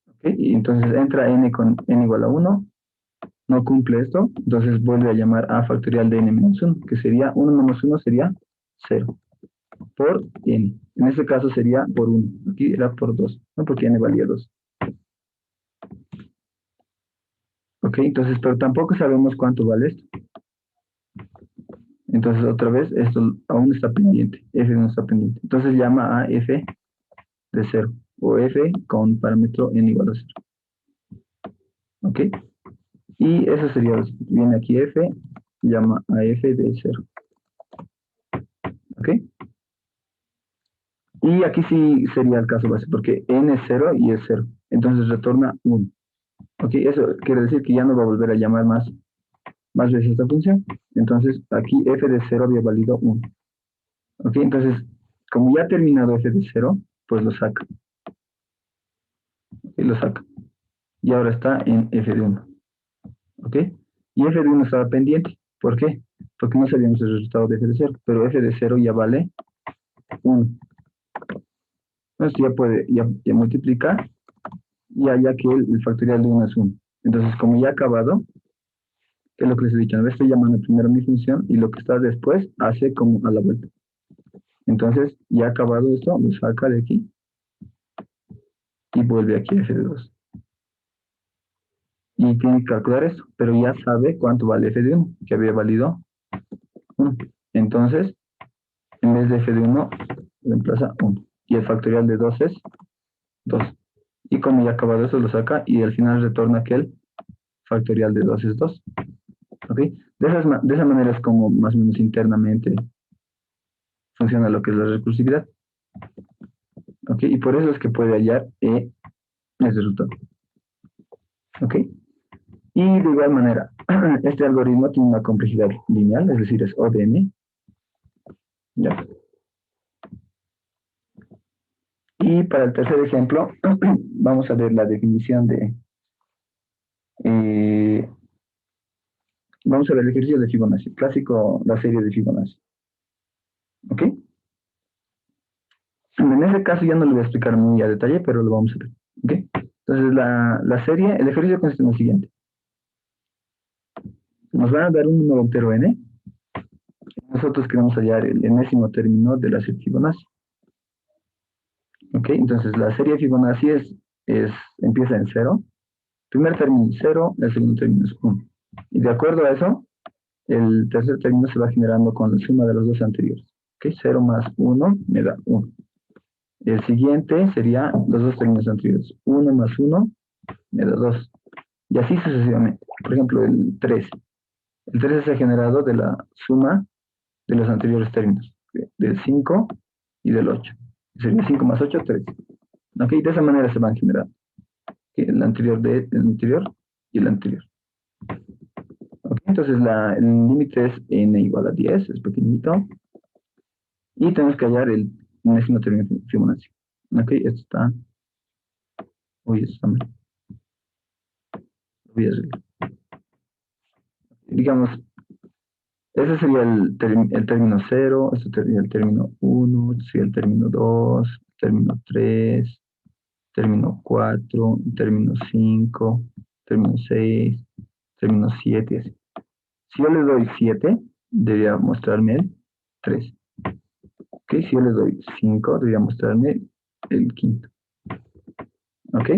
Speaker 1: ¿Ok? Y entonces entra n con n igual a 1, no cumple esto, entonces vuelve a llamar a factorial de n menos 1, que sería 1 menos 1 sería 0, por n. En este caso sería por 1, aquí era por 2, ¿no? Porque n valía 2. Ok, entonces, pero tampoco sabemos cuánto vale esto. Entonces, otra vez, esto aún está pendiente, f no está pendiente. Entonces llama a f de 0, o f con parámetro n igual a 0. Ok, y eso sería, viene aquí f, llama a f de 0. Ok. Y aquí sí sería el caso base, porque n es 0 y es 0. Entonces retorna 1. Ok, eso quiere decir que ya no va a volver a llamar más veces esta función. Entonces aquí f de 0 había valido 1. Ok, entonces como ya ha terminado f de 0, pues lo saca. Ok, lo saca. Y ahora está en f de 1. Ok, y f de 1 estaba pendiente. ¿Por qué? Porque no sabíamos el resultado de f de 0, pero f de 0 ya vale 1. Entonces ya puede ya multiplicar, ya que el factorial de 1 es 1. Entonces, como ya ha acabado, ¿qué es lo que les he dicho? No estoy llamando primero mi función y lo que está después hace como a la vuelta. Entonces, ya ha acabado esto, lo saca de aquí y vuelve aquí a f de 2. Y tiene que calcular esto, pero ya sabe cuánto vale f de 1, que había valido 1. Entonces, en vez de f de 1, reemplaza 1. Y el factorial de 2 es 2. Y como ya ha acabado esto, lo saca y al final retorna que el factorial de 2 es 2. ¿Ok? De esa manera es como más o menos internamente funciona lo que es la recursividad. ¿Ok? Y por eso es que puede hallar el resultado. ¿Ok? Y de igual manera, este algoritmo tiene una complejidad lineal, es decir, es O de n. ¿Ya? Y para el tercer ejemplo, vamos a ver la definición de... vamos a ver el ejercicio de Fibonacci, clásico, la serie de Fibonacci. ¿Ok? En ese caso ya no lo voy a explicar muy a detalle, pero lo vamos a ver. ¿Ok? Entonces, la serie, el ejercicio consiste en lo siguiente. Nos van a dar un número entero n. Nosotros queremos hallar el enésimo término de la serie Fibonacci. ¿Ok? Entonces, la serie Fibonacci empieza en 0. Primer término es 0, el segundo término es 1. Y de acuerdo a eso, el tercer término se va generando con la suma de los dos anteriores. ¿Ok? 0 más 1 me da 1. El siguiente sería los dos términos anteriores. 1 más 1 me da 2. Y así sucesivamente. Por ejemplo, el 13. El 13 se ha generado de la suma de los anteriores términos, del 5 y del 8. Sería 5 más 8, 13. ¿Ok? De esa manera se van generando. ¿Okay? El anterior el anterior y el anterior. ¿Ok? Entonces el límite es n igual a 10, es pequeñito. Y tenemos que hallar el enésimo término de Fibonacci. ¿Ok? Esto está... Uy, esto está mal. Lo voy a arreglar. Digamos, ese sería el término 0, este sería el término 1, este sería el término 2, término 3, término 4, término 5, término 6, término 7, así. Si yo le doy 7, debería mostrarme el 3. ¿Ok? Si yo le doy 5, debería mostrarme el quinto. ¿Ok?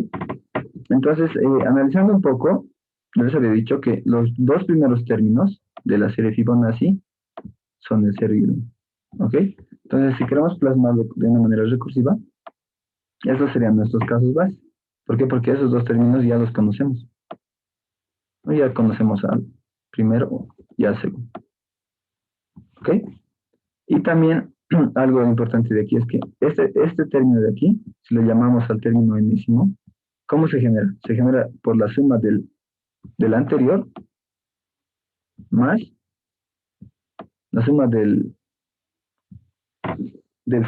Speaker 1: Entonces, analizando un poco, les había dicho que los dos primeros términos de la serie Fibonacci son el 0 y el 1. ¿Ok? Entonces, si queremos plasmarlo de una manera recursiva, esos serían nuestros casos base. ¿Por qué? Porque esos dos términos ya los conocemos. ¿No? Ya conocemos al primero y al segundo. ¿Ok? Y también algo importante de aquí es que este término de aquí, si lo llamamos al término enésimo, ¿cómo se genera? Se genera por la suma del anterior más la suma del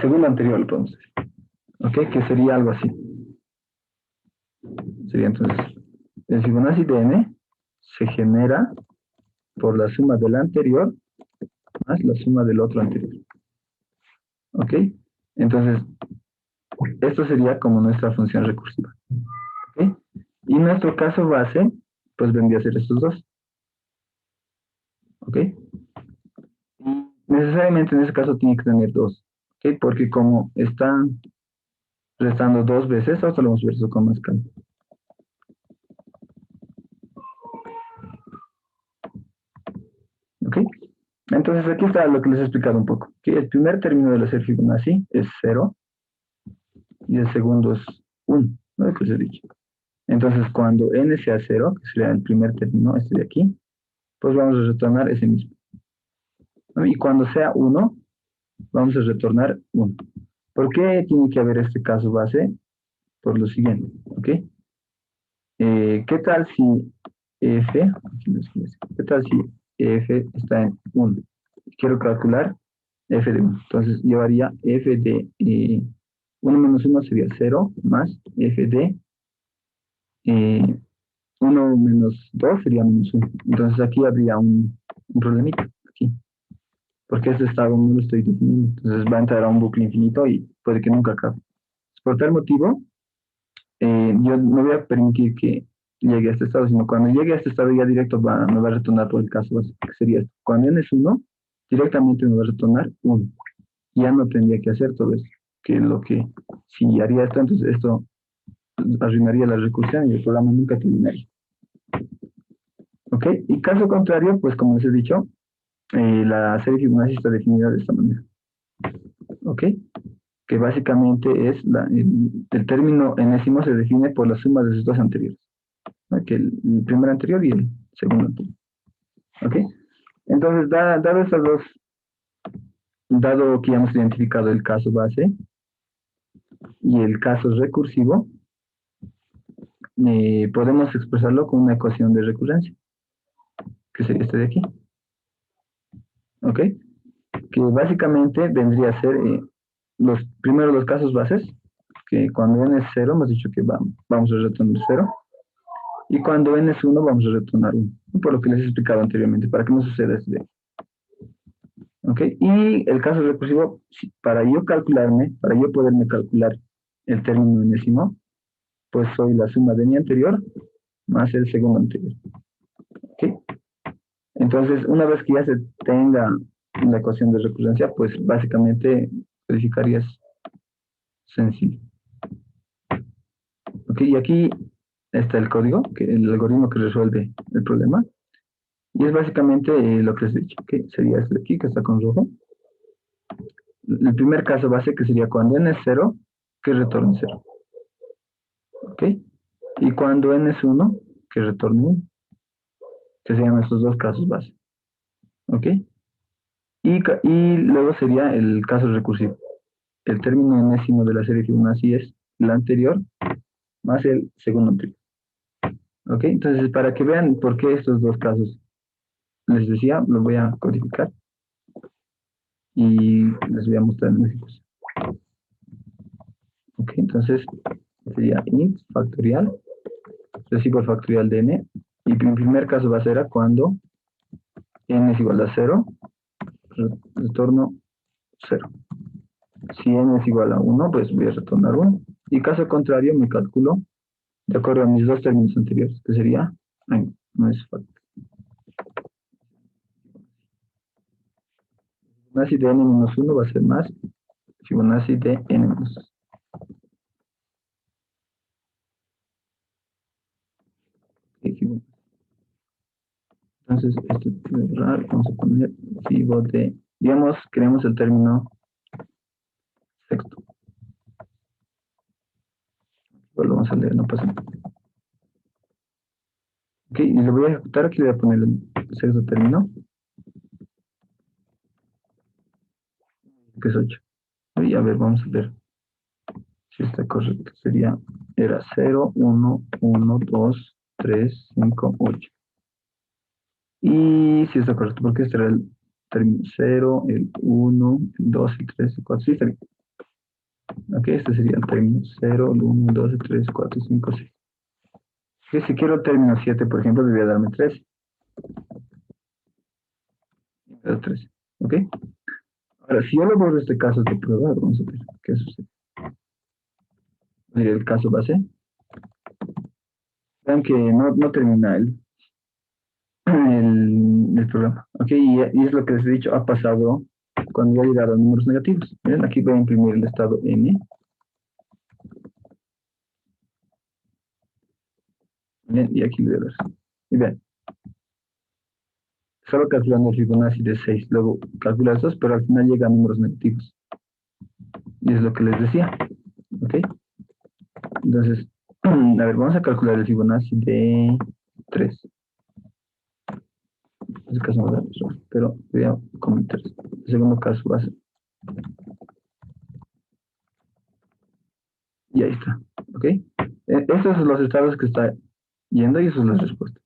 Speaker 1: segundo anterior, lo podemos decir. ¿Ok? Que sería algo así. Sería entonces, el Fibonacci de n se genera por la suma del anterior más la suma del otro anterior. ¿Ok? Entonces, esto sería como nuestra función recursiva. ¿Ok? Y nuestro caso base, pues vendría a ser estos dos. ¿Ok? Y necesariamente en ese caso tiene que tener dos. ¿Ok? Porque como están restando dos veces, ahora lo vamos a ver eso con más calma. ¿Ok? Entonces aquí está lo que les he explicado un poco. Que el primer término de la serie Fibonacci es 0 y el segundo es 1, ¿no? Lo que les he dicho. Entonces cuando n sea 0, que sería el primer término, este de aquí, pues vamos a retornar ese mismo. ¿No? Y cuando sea 1, vamos a retornar 1. ¿Por qué tiene que haber este caso base? Por lo siguiente, ¿ok? ¿Qué tal si f, qué tal si f está en 1? Quiero calcular f de 1. Entonces llevaría f de 1 menos 1 sería 0 más f de 1 menos 2 sería menos 1. Entonces aquí habría un problemita, aquí, porque este estado no lo estoy definiendo. Entonces va a entrar a un bucle infinito y puede que nunca acabe. Por tal motivo, yo no voy a permitir que llegue a este estado, sino cuando llegue a este estado ya directo me va a retornar por el caso básico, que sería esto. Cuando n es 1, directamente me va a retornar 1. Ya no tendría que hacer todo esto, que lo que, si haría esto, entonces esto arruinaría la recursión y el programa nunca terminaría. ¿Ok? Y caso contrario, pues como les he dicho, la serie Fibonacci está definida de esta manera. ¿Ok? Que básicamente es el término enésimo se define por la suma de sus dos anteriores. ¿No? Que el primer anterior y el segundo anterior. ¿Ok? Entonces, dado estas dos, dado que ya hemos identificado el caso base y el caso recursivo, podemos expresarlo con una ecuación de recurrencia, que sería este de aquí. ¿Ok? Que básicamente vendría a ser primero los casos bases, que cuando n es 0, hemos dicho que vamos a retornar 0, y cuando n es 1, vamos a retornar 1, por lo que les he explicado anteriormente, para que no suceda esto de aquí. ¿Ok? Y el caso recursivo, para yo poderme calcular el término enésimo, pues soy la suma de mi anterior más el segundo anterior. ¿Ok? Entonces, una vez que ya se tenga la ecuación de recurrencia, pues básicamente verificarías sencillo. ¿Ok? Y aquí está el código, el algoritmo que resuelve el problema. Y es básicamente lo que les he dicho, que sería este de aquí, que está con rojo. El primer caso base, que sería cuando n es 0, que retorne 0. ¿Ok? Y cuando n es 1, que retorne 1. Que serían estos dos casos base. ¿Ok? Y luego sería el caso recursivo. El término enésimo de la serie Fibonacci es el anterior más el segundo anterior. ¿Ok? Entonces, para que vean por qué estos dos casos, les decía, los voy a codificar y les voy a mostrar en ejecución. ¿Ok? Entonces, sería int factorial, recibo el factorial de n, y en primer caso va a ser cuando n es igual a 0, retorno 0. Si n es igual a 1, pues voy a retornar 1. Y caso contrario, me calculo de acuerdo a mis dos términos anteriores, que sería, no es fácil. Fibonacci de n-1 va a ser más Fibonacci de n-2. Entonces, este puede borrar, vamos a poner fibo de, digamos, queremos el término sexto. Pues lo vamos a leer, no pasa nada. Ok, y lo voy a ejecutar, aquí le voy a poner el sexto término, que es 8. Y a ver, vamos a ver si está correcto. Era 0, 1, 1, 2, 3, 5, 8. Y si está correcto, porque este era el término 0, el 1, el 2, el 3, el 4. Sí, está bien. Ok, este sería el término 0, el 1, el 2, el 3, 4, 5, 6. Y si quiero el término 7, por ejemplo, debería darme 3. El 13. ¿Ok? Ahora, si yo lo borro este caso de prueba, vamos a ver qué sucede. El caso base. Vean que no termina el programa. ¿Ok? Y es lo que les he dicho, ha pasado cuando ya llegaron números negativos. Miren, aquí voy a imprimir el estado n. Bien, y aquí voy a ver. Y vean, solo calculando el Fibonacci de 6, luego calcula esos, pero al final llega a números negativos. Y es lo que les decía. ¿Ok? Entonces, a ver, vamos a calcular el Fibonacci de 3. En este caso no da error, pero voy a comentar. El segundo caso va a ser. Y ahí está. ¿Ok? Estos son los estados que está yendo y eso es la respuesta.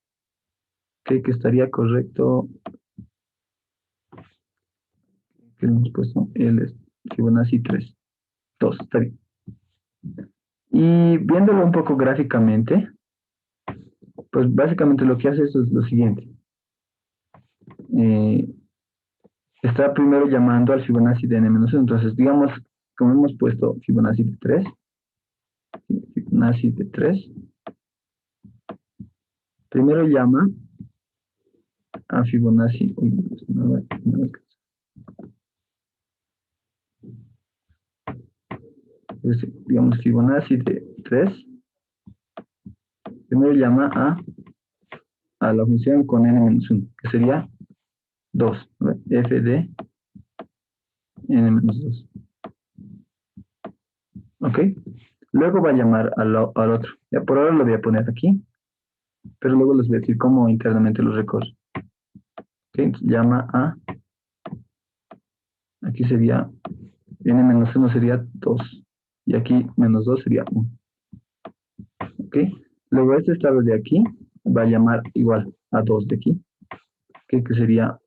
Speaker 1: ¿Ok? Que estaría correcto. Que hemos puesto el Fibonacci 3. 2, está bien. Y viéndolo un poco gráficamente, pues básicamente lo que hace esto es lo siguiente. Eh, está primero llamando al Fibonacci de n-1. Entonces, digamos, como hemos puesto Fibonacci de 3, Fibonacci de 3, primero llama a Fibonacci. Uy, digamos, Fibonacci de 3, primero llama a la función con n-1, que sería 2, ¿no? F de n-2. ¿Ok? Luego va a llamar al otro. Ya por ahora lo voy a poner aquí, pero luego les voy a decir cómo internamente lo recorre. ¿Ok? Entonces llama aquí sería, n-1 sería 2, y aquí menos 2 sería 1. ¿Ok? Luego este estado de aquí va a llamar igual a 2 de aquí, ¿ok? Que sería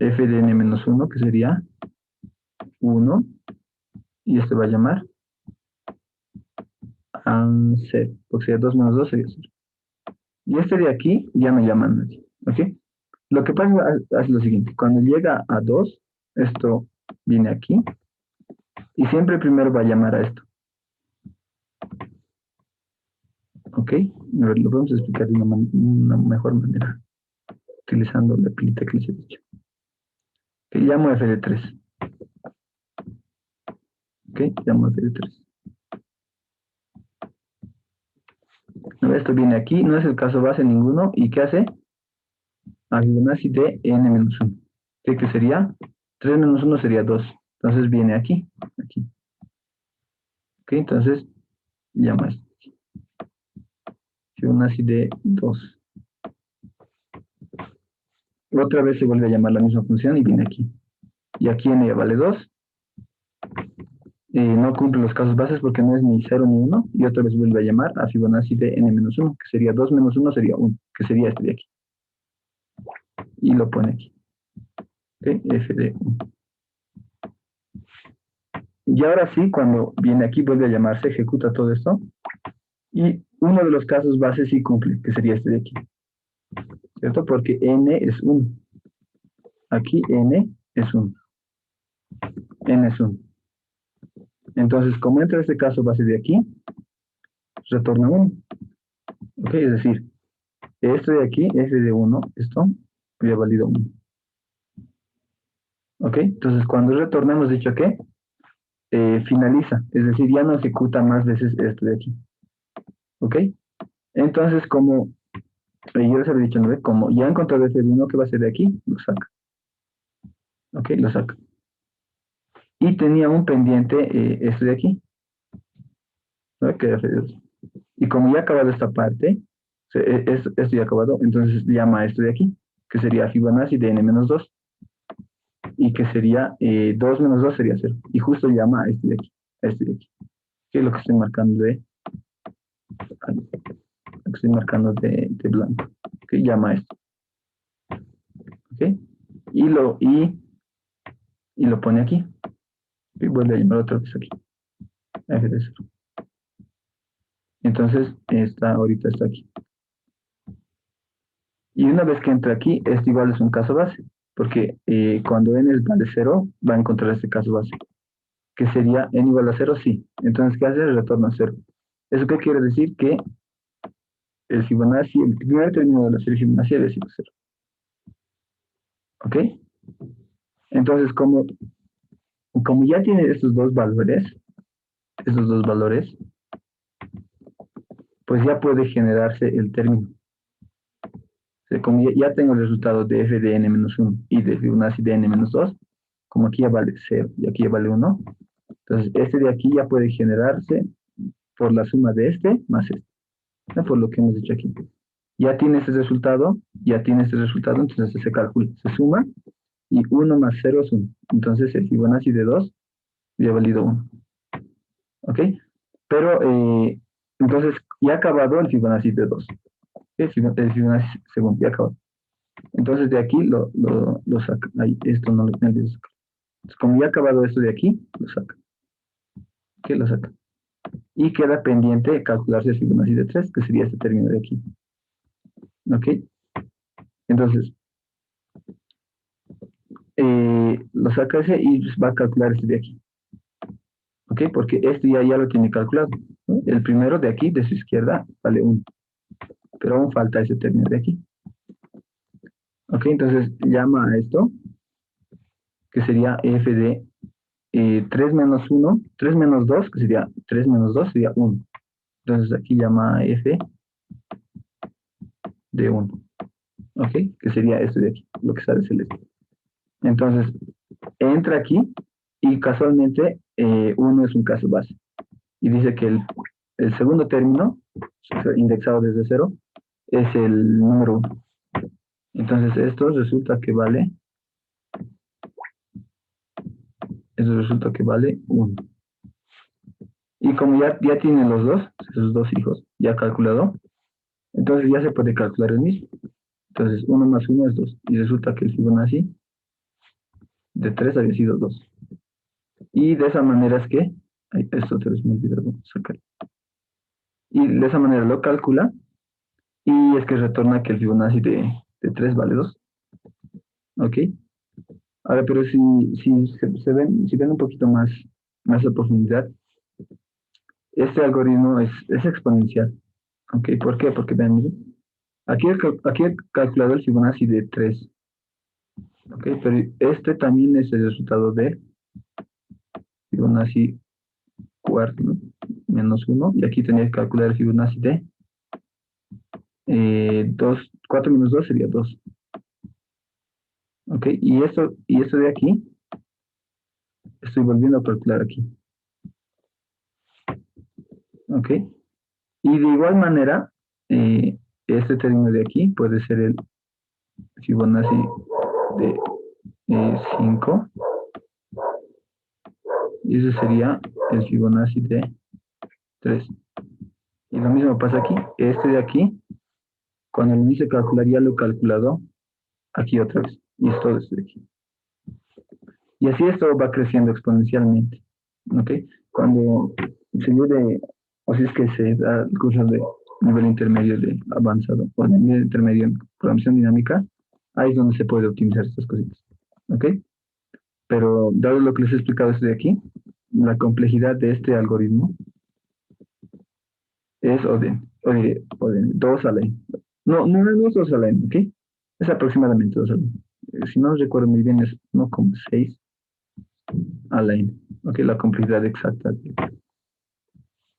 Speaker 1: f de n-1, que sería 1, y este va a llamar a 0, porque sería 2 menos 2 sería 0. Y este de aquí ya no llama a nadie, ¿ok? Lo que pasa es lo siguiente, cuando llega a 2, esto viene aquí, y siempre primero va a llamar a esto, ¿ok? A ver, lo podemos explicar de una mejor manera, utilizando la pilita que les he dicho. Que llamo f de 3, ¿ok? Llamo f de 3. Esto viene aquí, no es el caso base ninguno, ¿y qué hace? A Fibonacci de n-1. ¿Qué sería? 3 menos 1 sería 2. Entonces viene aquí. ¿Ok? Entonces llama esto. Fibonacci de 2. Otra vez se vuelve a llamar la misma función y viene aquí. Y aquí n vale 2. No cumple los casos bases porque no es ni 0 ni 1. Y otra vez vuelve a llamar a Fibonacci de n-1, que sería 2 menos 1 sería 1, que sería este de aquí. Y lo pone aquí. ¿Ok? F de 1. Y ahora sí, cuando viene aquí, vuelve a llamarse, ejecuta todo esto. Y uno de los casos bases sí cumple, que sería este de aquí. ¿Cierto? Porque n es 1. Aquí n es 1. N es 1. Entonces, como entra este caso base de aquí, retorna 1. ¿Ok? Es decir, esto de aquí, f de 1, esto había valido 1. ¿Ok? Entonces, cuando retorna, hemos dicho que finaliza. Es decir, ya no ejecuta más veces esto de aquí. ¿Ok? Entonces, como yo les había dicho, ¿no? Como ya encontró el F1 que va a ser de aquí, lo saca. Ok, lo saca. Y tenía un pendiente, este de aquí, ¿no? Que era F2. Y como ya ha acabado esta parte, esto ya ha acabado, entonces llama a esto de aquí, que sería Fibonacci de n-2, y que sería 2 menos 2 sería 0. Y justo llama a este de aquí, a este de aquí, que es lo que estoy marcando de blanco, que llama a esto, ¿ok? Y lo pone aquí, y vuelve a llamar otra vez aquí, f de 0. Entonces, ahorita está aquí. Y una vez que entra aquí, esto igual es un caso base, porque cuando n es vale 0, va a encontrar este caso base, que sería n igual a 0, sí. Entonces, ¿qué hace? Retorna a 0. ¿Eso qué quiere decir? Que el Fibonacci, el primer término de la serie Fibonacci había sido 0. ¿Ok? Entonces, como ya tiene estos dos valores, pues ya puede generarse el término. O sea, como ya tengo el resultado de f de n-1 y de Fibonacci de n-2, como aquí ya vale 0 y aquí ya vale 1, entonces este de aquí ya puede generarse por la suma de este más este, ¿no? Por lo que hemos dicho aquí. Ya tiene este resultado, entonces se calcula, se suma, y 1 más 0 es 1. Entonces el Fibonacci de 2 ya ha valido 1. ¿Ok? Pero, entonces, ya ha acabado el Fibonacci de 2. El Fibonacci segundo ya acabó. Entonces, de aquí lo saca. Ahí, esto no lo olvides sacar. Entonces, como ya ha acabado esto de aquí, lo saca. ¿Qué lo saca? Y queda pendiente calcularse el Fibonacci de 3, que sería este término de aquí. ¿Ok? Entonces, lo saca ese y va a calcular este de aquí. ¿Ok? Porque este ya lo tiene calculado, ¿no? El primero de aquí, de su izquierda, vale 1. Pero aún falta ese término de aquí. ¿Ok? Entonces llama a esto, que sería f de 3 menos 1, 3 menos 2, que sería 3 menos 2 sería 1. Entonces aquí llama a f de 1. ¿Ok? Que sería esto de aquí, lo que sale celeste. Entonces, entra aquí y casualmente 1 es un caso base. Y dice que el segundo término, indexado desde 0, es el número 1. Entonces esto resulta que vale 1. Y como ya tiene esos dos hijos, ya calculado, entonces ya se puede calcular el mismo. Entonces 1 más 1 es 2. Y resulta que el Fibonacci de 3 había sido 2. Y de esa manera es que, esto otra vez me olvidó sacar. Y de esa manera lo calcula, y es que retorna que el Fibonacci de 3 vale 2. ¿Ok? Ahora, pero si ven un poquito más a profundidad, este algoritmo es exponencial. ¿Ok? ¿Por qué? Porque vean, miren, aquí he calculado el Fibonacci de 3. ¿Ok? Pero este también es el resultado de Fibonacci cuarto, ¿no? Menos 1. Y aquí tenía que calcular el Fibonacci de 2. 4 menos 2 sería 2. ¿Ok? Y esto de aquí, estoy volviendo a calcular aquí. ¿Ok? Y de igual manera, este término de aquí puede ser el Fibonacci de 5, y ese sería el Fibonacci de 3. Y lo mismo pasa aquí. Este de aquí, cuando lo hice calcular, ya lo he calculado aquí otra vez. Y es todo esto de aquí. Y así esto va creciendo exponencialmente. ¿Ok? Cuando se lleve, o si es que se da el curso de nivel intermedio de avanzado, o de nivel intermedio en programación dinámica, ahí es donde se puede optimizar estas cositas. ¿Ok? Pero dado lo que les he explicado desde aquí, la complejidad de este algoritmo es o de 2 a la n. No es 2 a la n, ¿ok? Es aproximadamente 2 a la n. Si no recuerdo muy bien, es 1,6 a la n. ¿Ok? La complejidad exacta de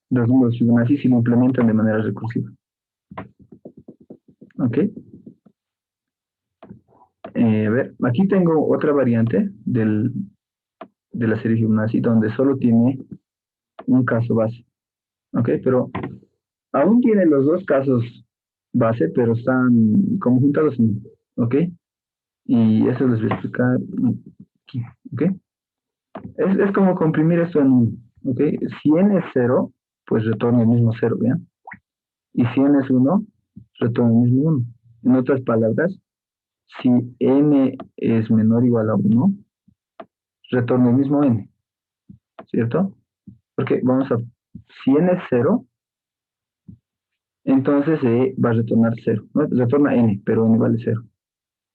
Speaker 1: los números Fibonacci si lo implementan de manera recursiva. ¿Ok? A ver, aquí tengo otra variante de la serie Fibonacci donde solo tiene un caso base. ¿Ok? Pero aún tiene los dos casos base, pero están como juntados en uno. ¿Ok? Y eso les voy a explicar aquí. ¿Ok? Es como comprimir esto en uno. ¿Ok? Si n es cero, pues retorna el mismo cero, ¿vean? Y si n es uno, retorna el mismo uno. En otras palabras, si n es menor o igual a uno, retorna el mismo n, ¿cierto? Porque vamos a, si n es cero, entonces va a retornar cero, ¿no? Retorna n, pero n vale cero.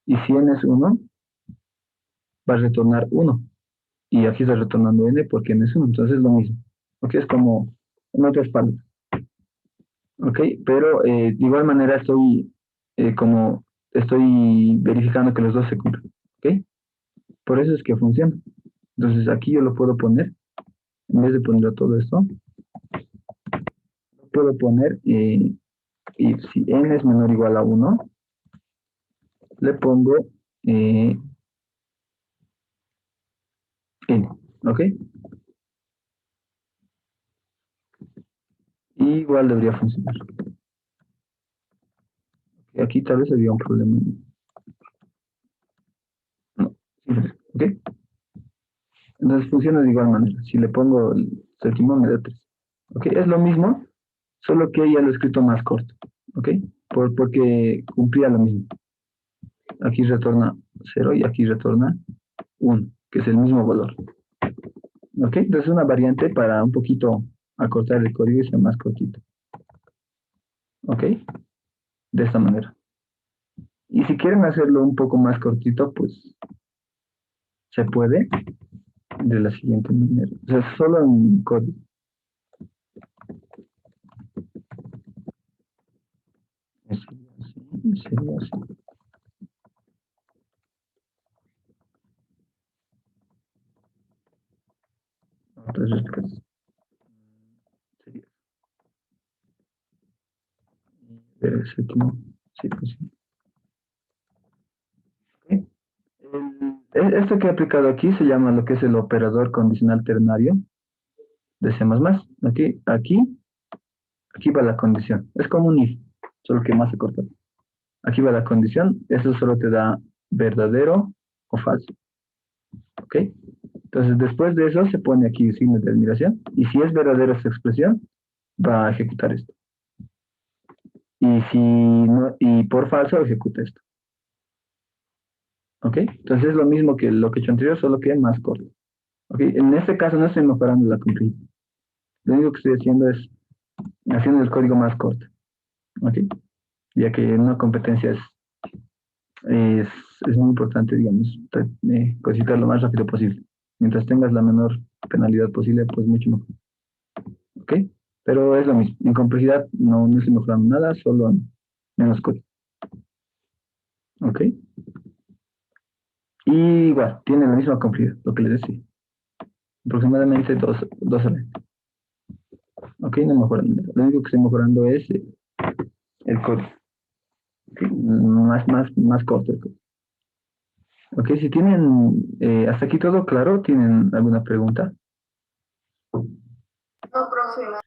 Speaker 1: Y si n es uno, va a retornar uno. Y aquí está retornando n porque n es uno, entonces es lo mismo. ¿Ok? Es como en otras palabras. ¿Ok? Pero de igual manera estoy verificando que los dos se cumplen. ¿Ok? Por eso es que funciona. Entonces aquí yo lo puedo poner, en vez de poner todo esto, puedo poner, y si n es menor o igual a uno, le pongo n, ¿ok? Y igual debería funcionar. Aquí tal vez había un problema. No, sí, ¿ok? Entonces funciona de igual manera. Si le pongo el séptimo me da 3. ¿Ok? Es lo mismo, solo que ya lo he escrito más corto. ¿Ok? Porque cumplía lo mismo. Aquí retorna 0 y aquí retorna 1, que es el mismo valor. ¿Ok? Entonces una variante para un poquito acortar el código y sea más cortito. ¿Ok? De esta manera. Y si quieren hacerlo un poco más cortito, pues se puede de la siguiente manera. O sea, solo en código. Sería así. Entonces, pues, sería el séptimo. Sí, pues sí. ¿Ok? Esto que he aplicado aquí se llama lo que es el operador condicional ternario de C++. Aquí va la condición. Es como un if, solo que más se corta. Aquí va la condición. Eso solo te da verdadero o falso. ¿Ok? Entonces, después de eso se pone aquí el signo de admiración. Y si es verdadera esta expresión, va a ejecutar esto. Y si no, y por falso ejecuta esto. ¿Ok? Entonces es lo mismo que lo que he hecho anterior, solo que más corto. ¿Ok? En este caso no estoy mejorando la complejidad. Lo único que estoy haciendo es haciendo el código más corto. ¿Ok? Ya que en una competencia es, es muy importante, digamos, codificar lo más rápido posible. Mientras tengas la menor penalidad posible, pues mucho mejor. ¿Ok? Pero es lo mismo. En complejidad no estoy mejorando nada, solo en menos código. ¿Ok? Y igual, tiene la misma complejidad, lo que les decía. Aproximadamente dos horas. ¿Ok? No mejorando nada. Lo único que estoy mejorando es el código. ¿Ok? Más corto el código. ¿Ok? Si tienen hasta aquí todo claro, ¿tienen alguna pregunta?
Speaker 2: No, profe.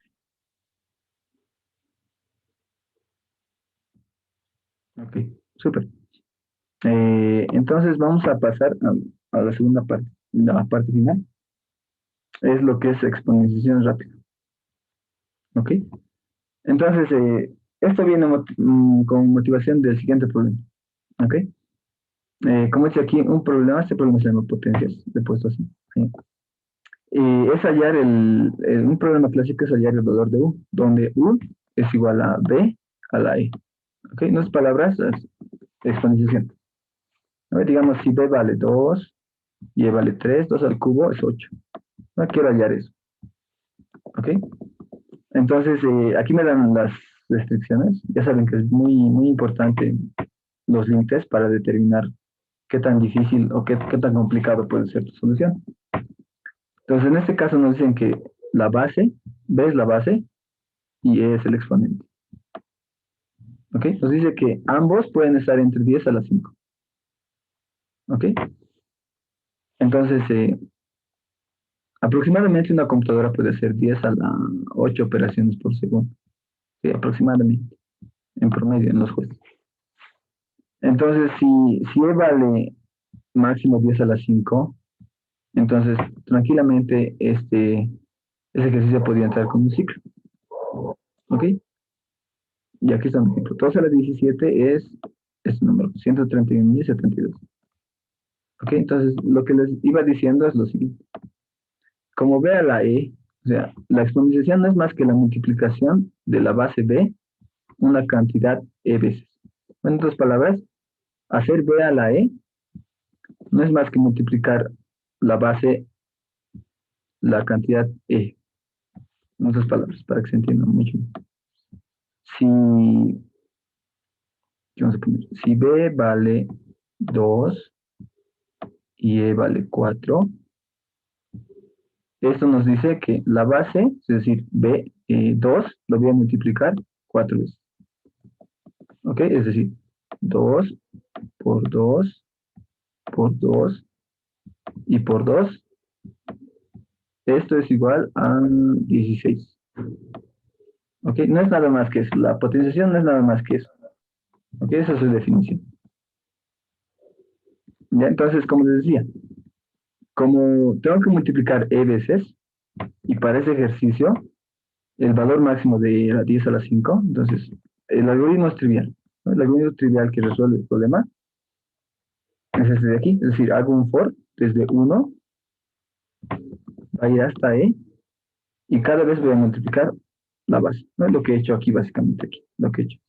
Speaker 1: Ok, súper. Entonces vamos a pasar a la segunda parte. La parte final es lo que es exponenciación rápida. ¿Ok? Entonces, esto viene con motivación del siguiente problema. ¿Ok? Como dice aquí, este problema se llama potencias, de puesto así. ¿Sí? Es hallar un problema clásico es hallar el valor de U, donde U es igual a B a la E. ¿Ok? No es palabras, es exponenciación. A ver, digamos, si B vale 2 y E vale 3, 2 al cubo es 8. No quiero hallar eso. ¿Ok? Entonces, aquí me dan las restricciones. Ya saben que es muy importante los límites para determinar qué tan difícil o qué tan complicado puede ser tu solución. Entonces, en este caso nos dicen que la base, B es la base y E es el exponente. ¿Ok? Nos dice que ambos pueden estar entre 10 a la 5. ¿Ok? Entonces, aproximadamente una computadora puede hacer 10 a la 8 operaciones por segundo. Sí, aproximadamente, en promedio, en los juegos. Entonces, si E vale máximo 10 a la 5, entonces tranquilamente ese ejercicio podría entrar como un ciclo. ¿Ok? Y aquí está un ejemplo. 2 a la 17 es este número, 131.072. ¿Ok? Entonces, lo que les iba diciendo es lo siguiente. Como B a la E, o sea, la exponenciación no es más que la multiplicación de la base B una cantidad E veces. En otras palabras, hacer B a la E no es más que multiplicar la base, la cantidad E. En otras palabras, para que se entienda mucho. Si, ¿qué vamos a poner? Si B vale 2 y E vale 4, esto nos dice que la base, es decir, B 2, lo voy a multiplicar 4 veces. ¿Ok? Es decir, 2 por 2 por 2 y por 2. Esto es igual a 16. ¿Ok? No es nada más que eso. La potenciación no es nada más que eso. ¿Ok? Esa es su definición. ¿Ya? Entonces, como les decía, como tengo que multiplicar E veces, y para ese ejercicio, el valor máximo de la 10 a la 5, entonces, el algoritmo es trivial. ¿No? El algoritmo trivial que resuelve el problema es este de aquí. Es decir, hago un for desde 1, va a ir hasta E, y cada vez voy a multiplicar la base. ¿No? Es lo que he hecho aquí, básicamente aquí, lo que he hecho.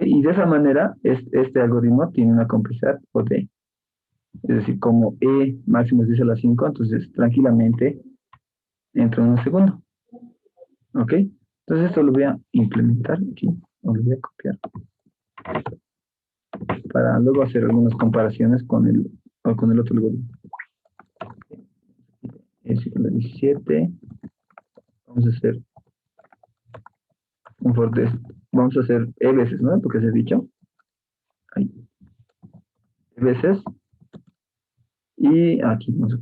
Speaker 1: Y de esa manera, este algoritmo tiene una complejidad o de, es decir, como E máximo es 10 a la 5, entonces tranquilamente entra en un segundo. ¿Ok? Entonces esto lo voy a implementar aquí, o lo voy a copiar, para luego hacer algunas comparaciones con el otro algoritmo. Es igual a 17. Vamos a hacer un for de esto. Vamos a hacer E veces, ¿no? Porque se ha dicho. Ahí. E veces. Y aquí vamos a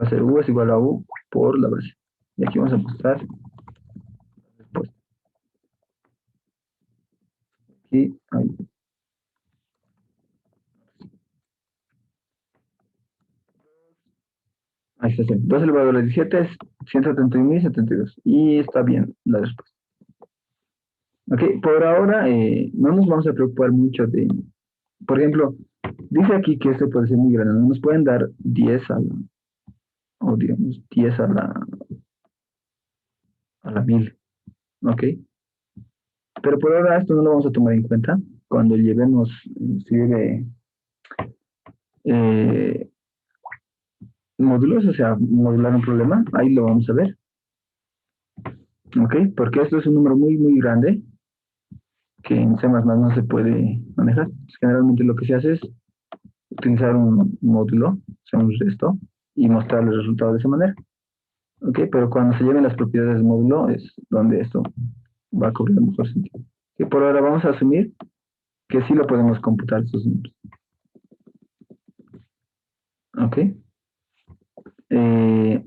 Speaker 1: va a ser U es igual a U por la base. Y aquí vamos a mostrar la respuesta. Aquí, ahí. Ahí está. 2 elevado a la 17 es 131.072. Y está bien la respuesta. Ok, por ahora no nos vamos a preocupar mucho de, por ejemplo, dice aquí que esto puede ser muy grande. No nos pueden dar 10 a la, o digamos 10 a la 1000. Ok, pero por ahora esto no lo vamos a tomar en cuenta. Cuando llevemos, si lleve eh, módulos, o sea, modular un problema, ahí lo vamos a ver. Ok, porque esto es un número muy, muy grande que en C++ no se puede manejar. Generalmente lo que se hace es utilizar un módulo, o sea, un resto, y mostrar el resultado de esa manera. Ok, pero cuando se lleven las propiedades del módulo es donde esto va a cubrir mejor sentido. Y por ahora vamos a asumir que sí lo podemos computar estos números. Ok. Eh,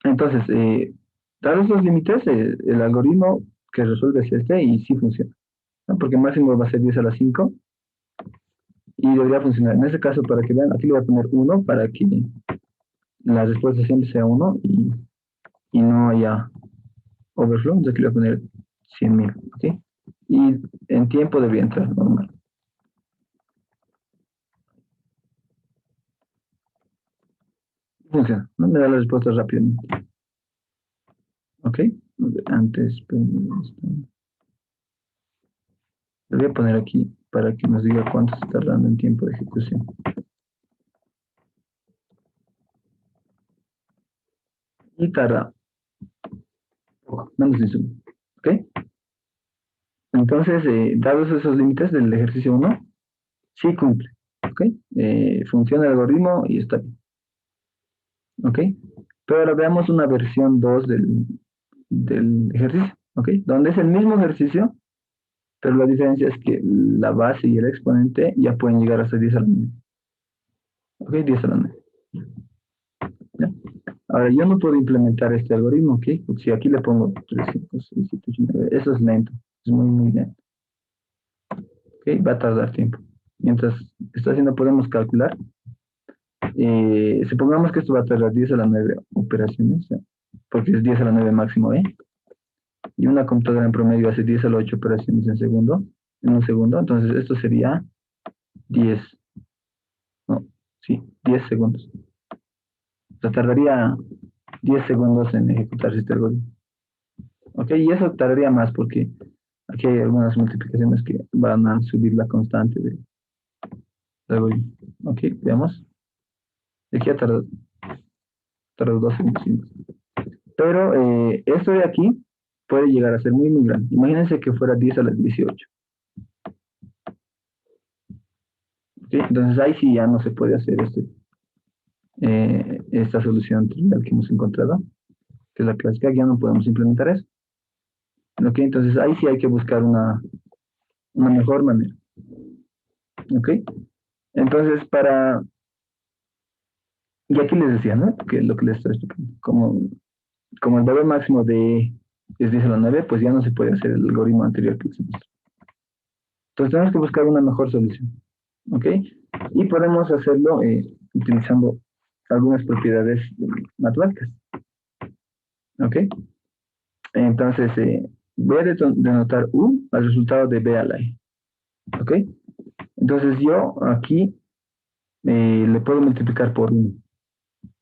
Speaker 1: entonces, dados los límites, el algoritmo que resuelve es este y sí funciona, ¿no? Porque máximo va a ser 10 a la 5 y debería funcionar. En este caso, para que vean, aquí le voy a poner 1 para que la respuesta siempre sea 1 y no haya overflow. Entonces aquí le voy a poner 100.000, ¿ok? Y en tiempo debería entrar normal. Funciona, ¿no? Me da la respuesta rápidamente. ¿Ok? Antes, pues, le voy a poner aquí para que nos diga cuánto está tardando en tiempo de ejecución. Y tarda poco, menos de un segundo. ¿Ok? Entonces, dados esos límites del ejercicio 1, sí cumple. ¿Ok? Funciona el algoritmo y está bien. ¿Ok? Pero ahora veamos una versión 2 del ejercicio, ¿ok? Donde es el mismo ejercicio, pero la diferencia es que la base y el exponente ya pueden llegar hasta 10 a la 9. ¿Ok? 10 a la 9. ¿Ya? Ahora, yo no puedo implementar este algoritmo, ¿ok? Porque si aquí le pongo 3, 5, 6, 7, 8, 9, eso es lento, es muy, muy lento. ¿Ok? Va a tardar tiempo. Mientras está haciendo, podemos calcular. Supongamos que esto va a tardar 10 a la 9 operaciones, ¿ya? Porque es 10 a la 9 máximo, ¿eh? Y una computadora en promedio hace 10 a la 8 operaciones en un segundo, entonces esto sería 10, no, sí, 10 segundos. O sea, tardaría 10 segundos en ejecutarse este algoritmo. ¿Ok? Y eso tardaría más porque aquí hay algunas multiplicaciones que van a subir la constante del algoritmo. ¿Ok? Veamos. Aquí ha tardado 2 segundos. Pero esto de aquí puede llegar a ser muy, muy grande. Imagínense que fuera 10 a las 18. ¿Ok? Entonces ahí sí ya no se puede hacer esta solución trivial que hemos encontrado, que es la clásica, ya no podemos implementar eso. ¿Ok? Entonces ahí sí hay que buscar una mejor manera. ¿Ok? Entonces y aquí les decía, ¿no? Que es lo que les estoy explicando. Como el valor máximo es 10 a la 9, pues ya no se puede hacer el algoritmo anterior que hicimos. Entonces tenemos que buscar una mejor solución. ¿Ok? Y podemos hacerlo utilizando algunas propiedades matemáticas. ¿Ok? Entonces, voy a denotar U al resultado de B a la E. ¿Ok? Entonces yo aquí le puedo multiplicar por 1.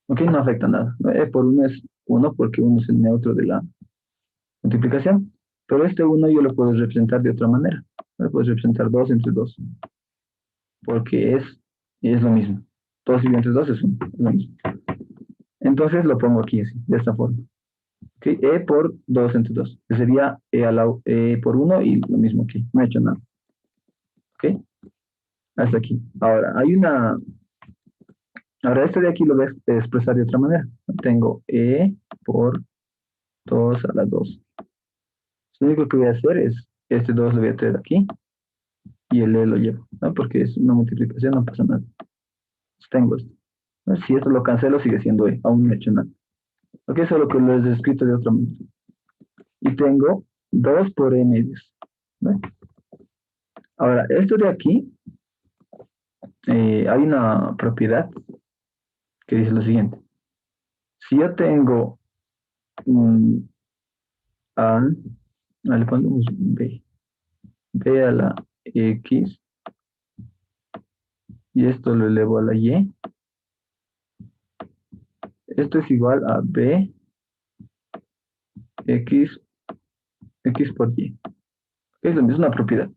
Speaker 1: ¿Ok? No afecta nada. E por 1 es 1 porque 1 es el neutro de la multiplicación. Pero este 1 yo lo puedo representar de otra manera. Lo puedo representar 2 entre 2. Porque es lo mismo. 2 y entre 2 es 1. Es lo mismo. Entonces lo pongo aquí así, de esta forma. ¿Okay? E por 2 entre 2. Que sería E por 1 y lo mismo aquí. No he hecho nada. ¿Ok? Hasta aquí. Ahora esto de aquí lo voy a expresar de otra manera. Tengo E por 2 a la 2. Lo único que voy a hacer es, este 2 lo voy a traer aquí y el E lo llevo, ¿no? Porque es una multiplicación, no pasa nada. Tengo esto. ¿No? Si esto lo cancelo, sigue siendo E, aún no he hecho nada. Ok, solo que lo he escrito de otra manera. Y tengo 2 por E medios. ¿No? Ahora, esto de aquí, hay una propiedad que dice lo siguiente. Si yo tengo un A, le ponemos B a la X, y esto lo elevo a la Y, esto es igual a B, X, X por Y. Es lo mismo, es una propiedad.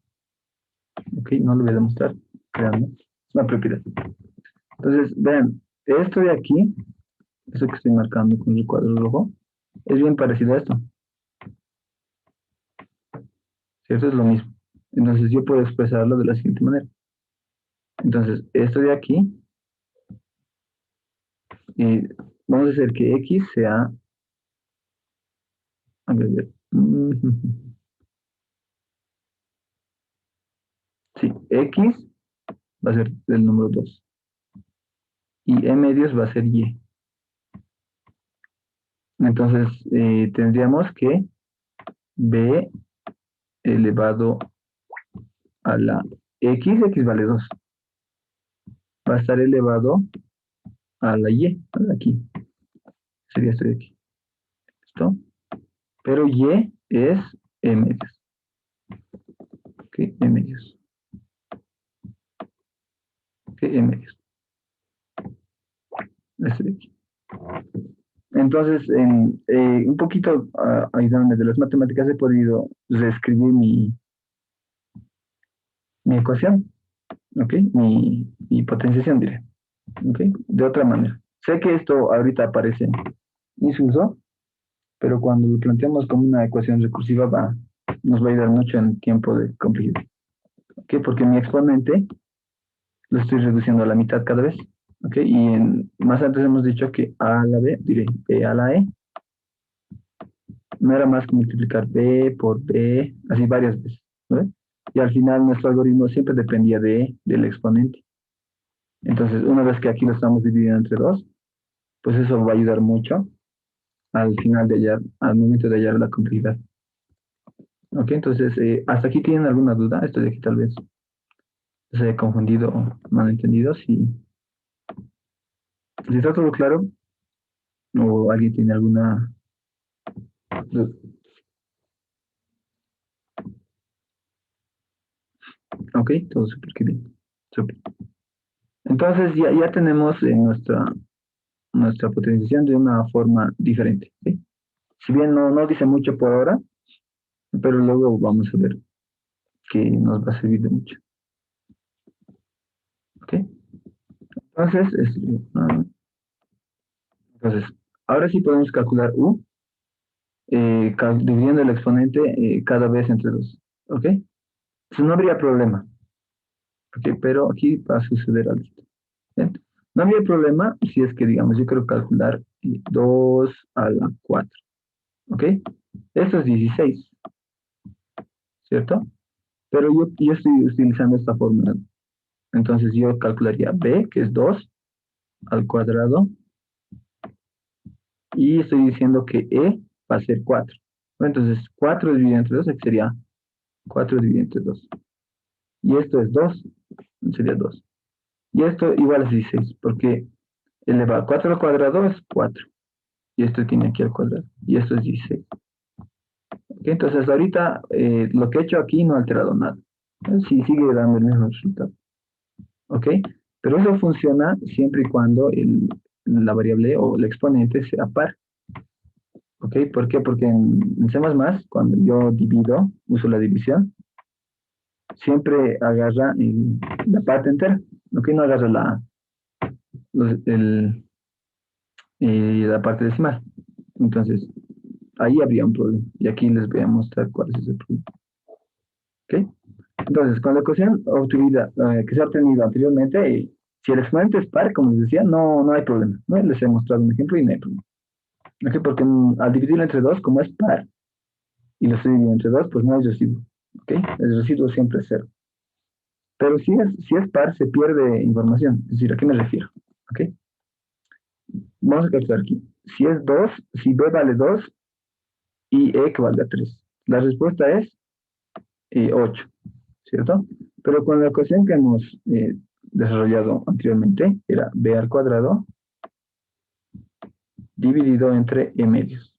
Speaker 1: Ok, no lo voy a demostrar, créanme, es una propiedad. Entonces, vean, esto de aquí, eso que estoy marcando con el cuadro rojo, es bien parecido a esto. ¿Cierto? Es lo mismo. Entonces yo puedo expresarlo de la siguiente manera. Entonces, esto de aquí, vamos a hacer que X sea, a ver, sí, X va a ser el número 2 y E medios va a ser Y. Entonces, tendríamos que B elevado a la X vale 2. Va a estar elevado a la Y, aquí. Sería esto de aquí. ¿Listo? Pero Y es E medios. Ok, E medios. Ok, E medios. Este de aquí. Entonces, un poquito ayudándome de las matemáticas, he podido reescribir mi ecuación, ¿ok? Mi potenciación, diré, ¿ok? De otra manera. Sé que esto ahorita aparece insulso, pero cuando lo planteamos como una ecuación recursiva nos va a ayudar mucho en tiempo de complejidad. ¿Ok? Porque mi exponente lo estoy reduciendo a la mitad cada vez. ¿Ok? Y más antes hemos dicho que A a la B, diré B a la E, no era más que multiplicar B por B, así varias veces, ¿no? Y al final nuestro algoritmo siempre dependía del exponente. Entonces, una vez que aquí lo estamos dividiendo entre dos, pues eso va a ayudar mucho al final de hallar, al momento de hallar la complejidad. ¿Ok? Entonces, ¿hasta aquí tienen alguna duda? Esto de aquí tal vez se haya confundido o malentendido. Si está todo claro o alguien tiene alguna duda. Ok, todo súper que bien. Súper. Entonces ya tenemos nuestra potenciación de una forma diferente. ¿Sí? Si bien no dice mucho por ahora, pero luego vamos a ver que nos va a servir de mucho. ¿Ok? Entonces, entonces, ahora sí podemos calcular U, dividiendo el exponente cada vez entre dos. ¿Ok? Entonces no habría problema. ¿Ok? Pero aquí va a suceder algo. ¿Bien? No habría problema si es que, digamos, yo quiero calcular 2 a la 4. ¿Ok? Esto es 16, ¿cierto? Pero yo estoy utilizando esta fórmula. Entonces yo calcularía b, que es 2 al cuadrado, y estoy diciendo que e va a ser 4. Entonces 4 dividido entre 2 sería 4 dividido entre 2. Y esto es 2, sería 2. Y esto igual a 16, porque elevado 4 al cuadrado es 4. Y esto tiene aquí al cuadrado. Y esto es 16. ¿Ok? Entonces ahorita lo que he hecho aquí no ha alterado nada. Sí, sigue dando el mismo resultado. ¿Ok? Pero eso funciona siempre y cuando la variable o el exponente sea par. ¿Ok? ¿Por qué? Porque en C++, cuando yo divido, uso la división, siempre agarra la parte entera. ¿Ok? No agarra los- el, la parte decimal. Entonces, ahí habría un problema. Y aquí les voy a mostrar cuál es ese problema. ¿Ok? Entonces, con la ecuación obtenida, que se ha obtenido anteriormente, si el exponente es par, como les decía, no hay problema. ¿No? Les he mostrado un ejemplo y no hay problema. ¿Ok? Porque al dividirlo entre dos, como es par, y lo estoy dividiendo entre dos, pues no hay residuo. ¿Ok? El residuo siempre es cero. Pero si es par, se pierde información. Es decir, ¿a qué me refiero? ¿Ok? Vamos a calcular aquí. Si es 2, si b vale 2 y e que valga 3. La respuesta es 8, ¿cierto? Pero con la ecuación que hemos desarrollado anteriormente, era b al cuadrado dividido entre e medios.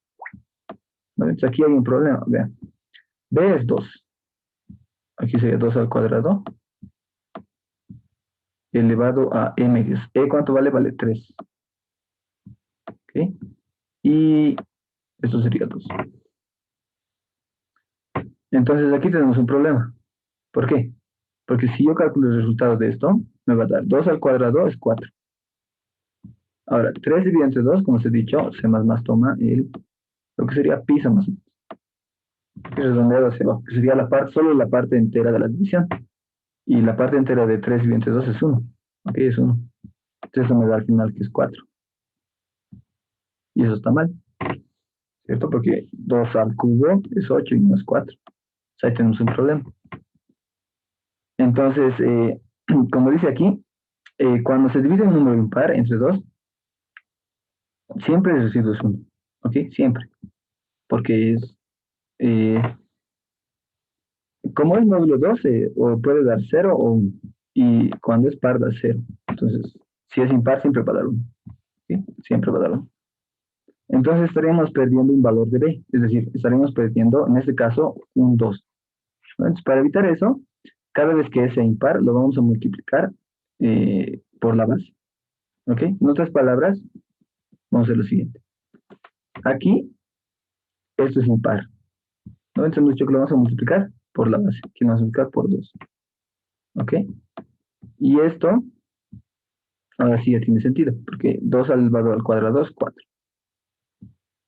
Speaker 1: ¿Vale? Entonces aquí hay un problema, vean. B es 2. Aquí sería 2 al cuadrado elevado a e medios. E, ¿cuánto vale? Vale 3. ¿Ok? Y esto sería 2. Entonces aquí tenemos un problema. ¿Por qué? Porque si yo calculo el resultado de esto, me va a dar 2 al cuadrado es 4. Ahora, 3 dividido entre 2, como os he dicho, C++ toma lo que sería pi más redondeado hacia abajo, que sería solo la parte entera de la división. Y la parte entera de 3 dividido entre 2 es 1. Ok, es 1. Entonces eso me da al final que es 4. Y eso está mal, ¿cierto? Porque 2 al cubo es 8 y no es 4. O sea, ahí tenemos un problema. Entonces, como dice aquí, cuando se divide un número impar entre 2, siempre el residuo es 1. ¿Ok? Siempre. Porque eh, como es módulo 12, o puede dar 0 o 1. Y cuando es par da 0. Entonces, si es impar, siempre va a dar 1. ¿Sí? Siempre va a dar 1. Entonces estaríamos perdiendo un valor de b. Es decir, estaríamos perdiendo, en este caso, un 2. Entonces, para evitar eso, cada vez que sea impar, lo vamos a multiplicar por la base. ¿Ok? En otras palabras, vamos a hacer lo siguiente. Aquí, esto es impar. ¿No? Entonces hemos dicho que lo vamos a multiplicar por la base, que lo vamos a multiplicar por 2. ¿Ok? Y esto, ahora sí ya tiene sentido, porque 2 al valor al cuadrado es 4.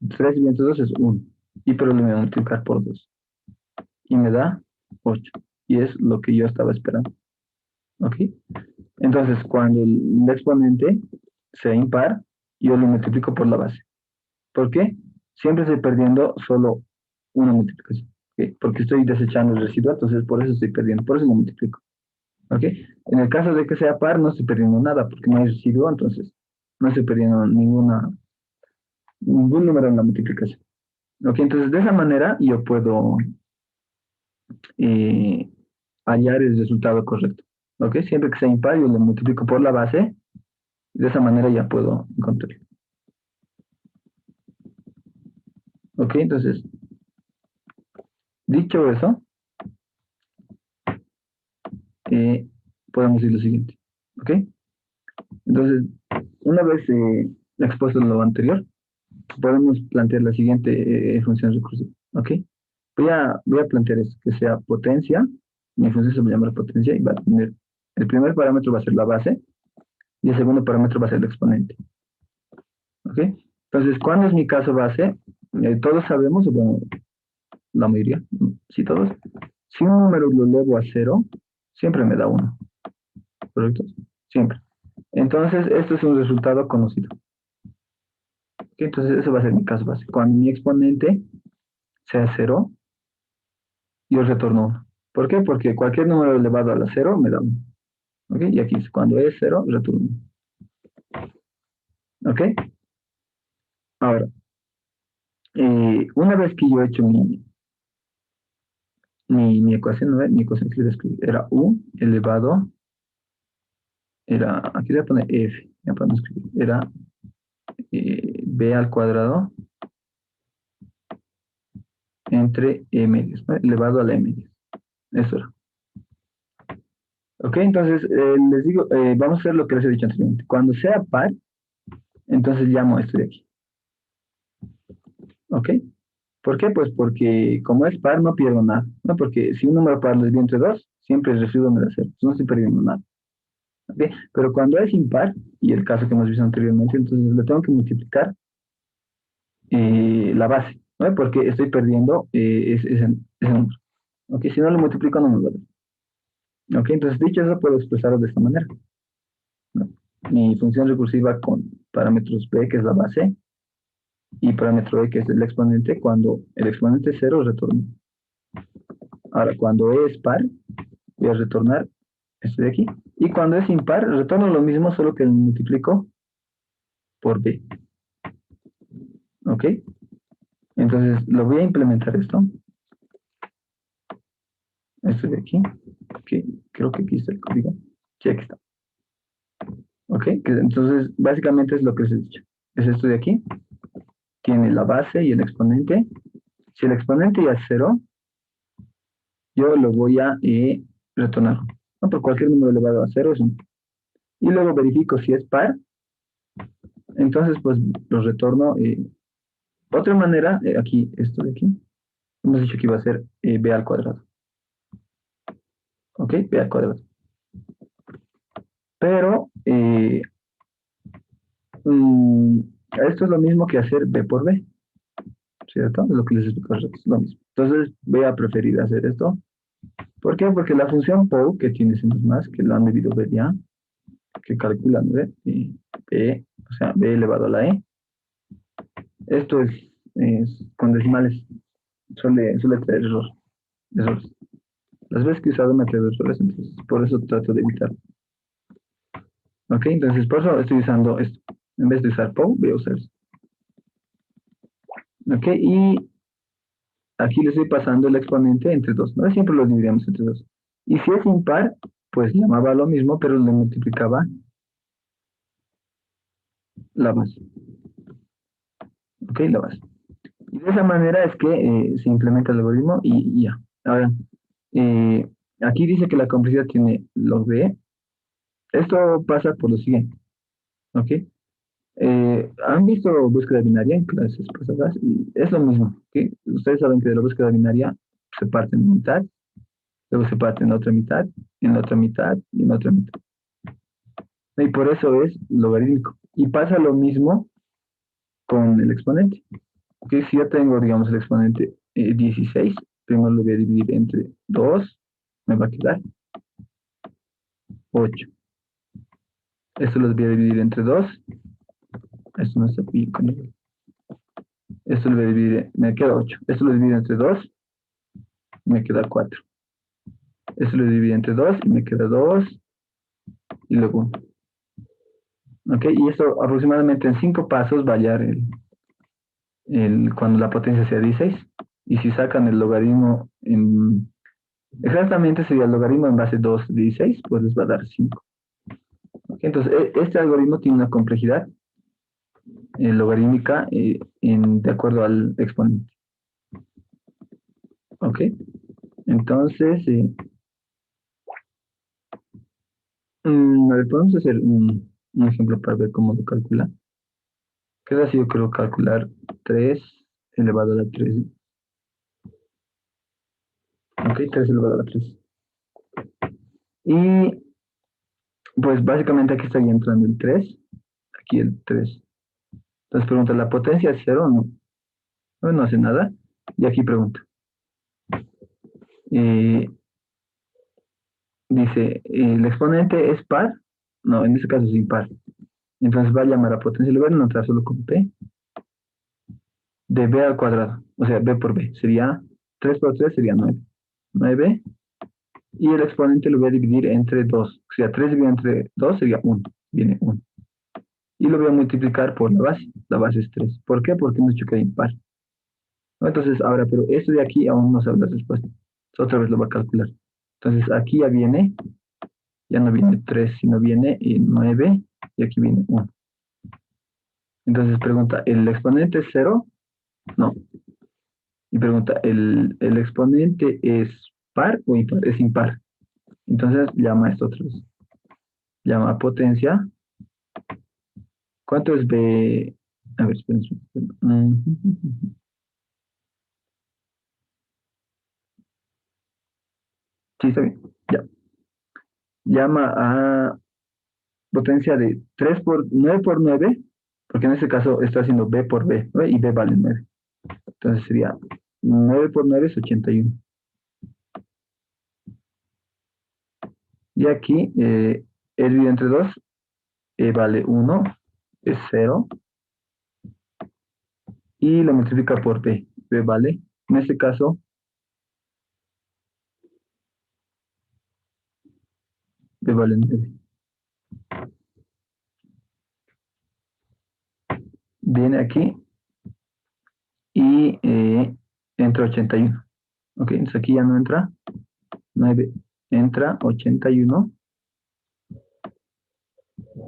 Speaker 1: 3 dividido entre 2 es 1. Y pero lo voy a multiplicar por 2. Y me da 8. Y es lo que yo estaba esperando. ¿Ok? Entonces, cuando el exponente sea impar, yo lo multiplico por la base. ¿Por qué? Siempre estoy perdiendo solo una multiplicación. ¿Ok? Porque estoy desechando el residuo, entonces por eso estoy perdiendo, por eso lo multiplico. ¿Ok? En el caso de que sea par, no estoy perdiendo nada, porque no hay residuo, entonces no estoy perdiendo ningún número en la multiplicación. ¿Ok? Entonces, de esa manera yo puedo eh, hallar el resultado correcto. ¿Ok? Siempre que sea impar, yo lo multiplico por la base, y de esa manera ya puedo encontrarlo. ¿Ok? Entonces, dicho eso, eh, podemos ir lo siguiente. ¿Ok? Entonces, una vez expuesto lo anterior, podemos plantear la siguiente función recursiva. ¿Ok? Voy a plantear esto, que sea potencia. Mi función se va a llamar potencia y va a tener, el primer parámetro va a ser la base y el segundo parámetro va a ser el exponente. ¿Ok? Entonces, ¿cuándo es mi caso base? Todos sabemos, bueno, la mayoría, sí todos, si un número lo elevo a cero, siempre me da uno, ¿correcto? Siempre. Entonces, esto es un resultado conocido. ¿Ok? Entonces, eso va a ser mi caso base. Cuando mi exponente sea cero, yo retorno uno. ¿Por qué? Porque cualquier número elevado a la cero me da uno. ¿Ok? Y aquí, cuando es cero, retorno uno. ¿Ok? Ahora, una vez que yo he hecho mi ecuación, ¿no? Mi ecuación que les escribí era u elevado, aquí le voy a poner f, ya para no escribir, era b al cuadrado entre e medios, ¿no? Elevado a la e medios. Eso era. Ok, entonces les digo, vamos a hacer lo que les he dicho anteriormente. Cuando sea par, entonces llamo a esto de aquí. ¿Ok? ¿Por qué? Pues porque como es par, no pierdo nada. ¿No? Porque si un número par les dio entre dos, siempre el residuo me da cero. Entonces no estoy perdiendo nada. ¿Ok? Pero cuando es impar, y el caso que hemos visto anteriormente, entonces le tengo que multiplicar la base, ¿no? Porque estoy perdiendo ese número. ¿Ok? Si no lo multiplico, no me va a dar. ¿Ok? Entonces, dicho eso, puedo expresarlo de esta manera, ¿no? Mi función recursiva con parámetros b, que es la base, y parámetro e, que es el exponente, cuando el exponente es cero, retorno. Ahora, cuando e es par, voy a retornar este de aquí. Y cuando es impar, retorno lo mismo, solo que lo multiplico por b. ¿Ok? Entonces, lo voy a implementar esto. Esto de aquí. Que creo que aquí está el código. Sí, aquí está. ¿Ok? Entonces, básicamente es lo que os he dicho. Es esto de aquí. Tiene la base y el exponente. Si el exponente ya es cero, yo lo voy a retornar. ¿No? Por cualquier número elevado a cero es un. Y luego verifico si es par. Entonces, pues lo retorno. Otra manera, aquí, esto de aquí. Hemos dicho que iba a ser b al cuadrado. ¿Ok? B al cuadrado. Pero mm, esto es lo mismo que hacer b por b. ¿Cierto? Es lo que les explico, es lo mismo. Entonces, voy a preferir hacer esto. ¿Por qué? Porque la función POW, que tiene C++, que lo han debido ver ya, que calcula, ¿no? B, o sea, B elevado a la E. Esto es con decimales, suele traer errores. Las veces que he usado me trae errores, entonces por eso trato de evitar. ¿Ok? Entonces, por eso estoy usando esto. En vez de usar POW, voy a usar esto. ¿Ok? Y aquí le estoy pasando el exponente entre dos, ¿no? Siempre lo dividimos entre dos. Y si es impar, pues llamaba lo mismo, pero le multiplicaba la base. ¿Ok? La base. Y de esa manera es que se implementa el algoritmo y ya. Ahora, eh, aquí dice que la complejidad tiene log de. Esto pasa por lo siguiente. ¿Ok? ¿Han visto búsqueda binaria en clases pasadas? Y es lo mismo. ¿Ok? Ustedes saben que de la búsqueda binaria se parte en mitad, luego se parte en otra mitad, en otra mitad y en otra mitad. Y por eso es logarítmico. Y pasa lo mismo con el exponente. ¿Ok? Si yo tengo, digamos, el exponente 16, primero lo voy a dividir entre 2, me va a quedar 8. Esto lo voy a dividir entre 2. Esto no está bien con él. Esto lo voy a dividir, me queda 8. Esto lo divido entre 2, me queda 4. Esto lo divido entre 2 y me queda 2 y luego 1. ¿Ok? Y esto aproximadamente en 5 pasos va a hallar cuando la potencia sea 16. Y si sacan el logaritmo exactamente sería el logaritmo en base 2 de 16, pues les va a dar 5. ¿Ok? Entonces, este algoritmo tiene una complejidad logarítmica de acuerdo al exponente. ¿Ok? Entonces, a ver, podemos hacer un ejemplo para ver cómo lo calcula. ¿Qué es así? Yo quiero calcular 3 elevado a la 3. Ok, 3 elevado a la 3. Y pues básicamente aquí estaría entrando el 3. Aquí el 3. Entonces pregunta, ¿la potencia es 0 o no? No, no hace nada. Y aquí pregunta. Eh, dice, ¿el exponente es par? No, en este caso es impar. Entonces va a llamar a potencia lugar, no trae solo con P, de B al cuadrado. O sea, B por B. Sería 3 por 3 sería 9. 9. Y el exponente lo voy a dividir entre 2. O sea, 3 dividido entre 2 sería 1. Viene 1. Y lo voy a multiplicar por la base. La base es 3. ¿Por qué? Porque hemos dicho que hay impar. ¿No? Entonces, ahora, pero esto de aquí aún no sabe la respuesta. Entonces, otra vez lo va a calcular. Entonces, aquí ya viene, ya no viene 3, sino viene 9. Y aquí viene 1. Entonces, pregunta, ¿el exponente es 0? No. Y pregunta, ¿el exponente es par o impar? Es impar. Entonces, llama esto otra vez. Llama a potencia. ¿Cuánto es B? A ver, esperen. Sí, está bien. Ya. Llama a potencia de 3 por 9 por 9, porque en este caso está haciendo B por B, ¿no? Y B vale 9. Entonces sería 9 por 9 es 81. Y aquí, es dividido entre 2, vale 1, es 0, y lo multiplica por B. B vale, en este caso, B vale 9. Viene aquí y entra 81. Ok, entonces aquí ya no entra 9, entra 81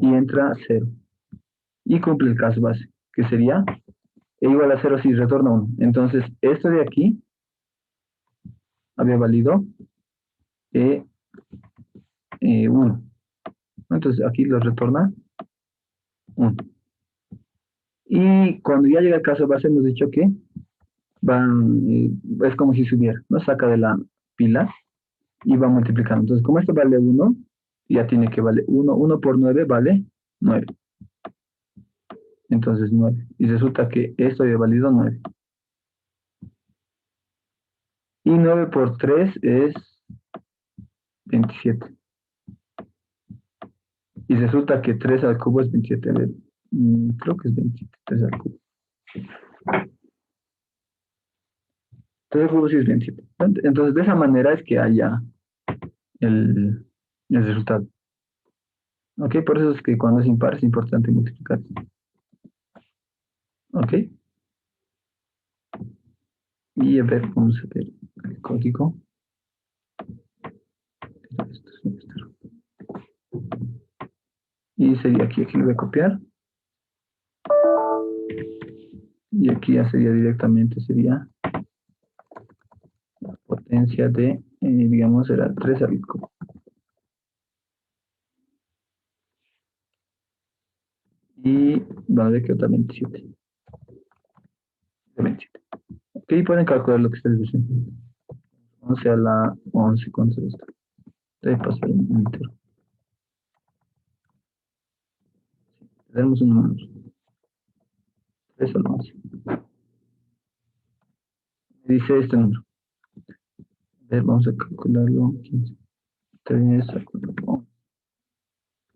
Speaker 1: y entra 0. Y cumple el caso base, que sería e igual a 0 si retorna 1. Entonces, esto de aquí había valido 1. Entonces, aquí lo retorna 1. Y cuando ya llega el caso base, hemos dicho que es como si subiera, ¿no? Saca de la pila y va multiplicando. Entonces, como esto vale 1, ya tiene que valer 1. 1 por 9 vale 9. Entonces, 9. Y resulta que esto había valido 9. Y 9 por 3 es 27. Y resulta que 3 al cubo es 27. A ver, creo que es 27, 3 al cubo. 3 al cubo sí es 27. Entonces, de esa manera es que haya el, el resultado. ¿Ok? Por eso es que cuando es impar es importante multiplicar. ¿Ok? Y a ver, vamos a ver el código. Y sería aquí lo voy a copiar. Y aquí ya sería directamente, sería la potencia de, digamos, era 3 al cubo. Y van a ver que otra 27. 27. Ok, pueden calcular lo que ustedes dicen. 11 a la 11, ¿cuánto es esto? Debe pasar un entero. Tenemos un número. 3 a la 11. Me dice este número. A ver, vamos a calcularlo. 15. 3 a 4.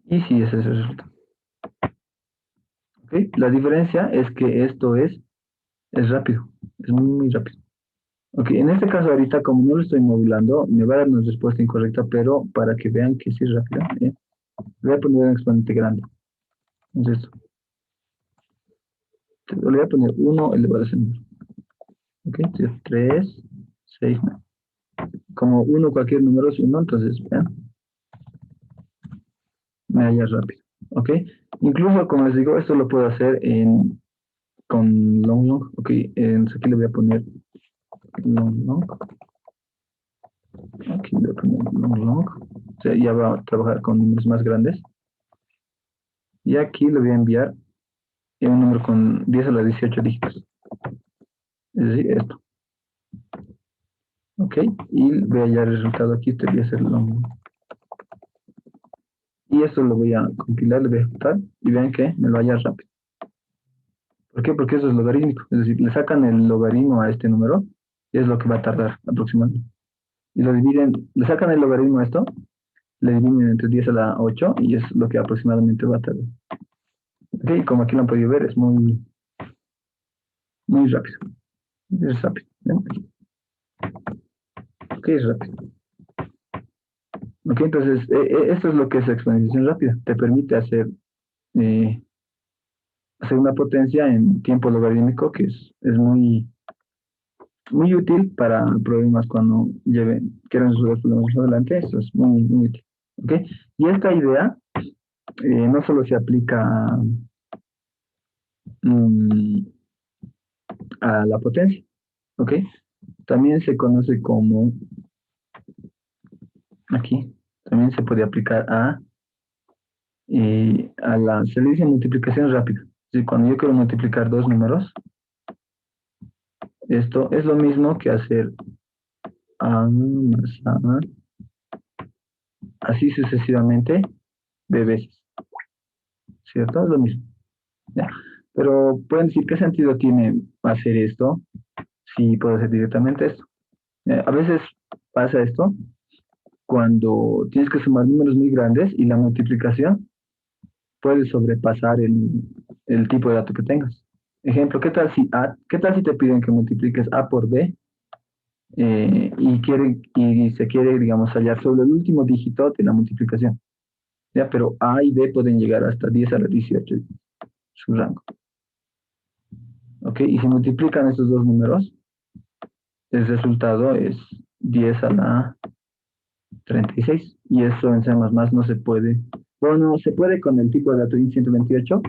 Speaker 1: Y sí, ese es el resultado. ¿Ok? La diferencia es que esto es rápido, es muy rápido. Ok, en este caso ahorita como no lo estoy modulando, me va a dar una respuesta incorrecta, pero para que vean que sí es rápido, voy a poner un exponente grande. Entonces, le voy a poner 1 elevado a ese número. Ok, entonces 3, 6, 9. Como 1 cualquier número es 1, entonces vean, me halla rápido. Ok, incluso como les digo, esto lo puedo hacer con long long. Ok, aquí le voy a poner long long. Aquí le voy a poner long long. O sea, ya va a trabajar con números más grandes. Y aquí le voy a enviar un número con 10 a la 18 dígitos. Es decir, esto. Ok, y voy a hallar el resultado aquí. Este voy a hacer long. Y esto lo voy a compilar, le voy a ejecutar y vean que me lo halla rápido. ¿Por qué? Porque eso es logarítmico. Es decir, le sacan el logaritmo a este número y es lo que va a tardar aproximadamente. Y lo dividen, le sacan el logaritmo a esto, le dividen entre 10 a la 8 y es lo que aproximadamente va a tardar. Ok, como aquí lo han podido ver, es muy, muy rápido. Es rápido. ¿No? Ok, es rápido. Ok, entonces, esto es lo que es exponenciación rápida. Te permite eh, hacer una potencia en tiempo logarítmico que es muy, muy útil para problemas cuando quieran resolver problemas más adelante. Eso es muy, muy útil. ¿Ok? Y esta idea no solo se aplica mm, a la potencia. ¿Ok? También se conoce como, aquí, también se puede aplicar se le dice multiplicación rápida. Es decir, cuando yo quiero multiplicar dos números, esto es lo mismo que hacer A más A, así sucesivamente de veces, ¿cierto? Es lo mismo. ¿Ya? Pero pueden decir, ¿qué sentido tiene hacer esto si puedo hacer directamente esto? A veces pasa esto cuando tienes que sumar números muy grandes y la multiplicación puede sobrepasar el tipo de dato que tengas. Ejemplo, ¿qué tal si te piden que multipliques A por B y se quiere, digamos, hallar solo el último dígito de la multiplicación? ¿Ya? Pero A y B pueden llegar hasta 10 a la 18, su rango. ¿Ok? Y si multiplican estos dos números, el resultado es 10 a la 36. Y eso en C++ no se puede. Bueno, se puede con el tipo de dato int 128,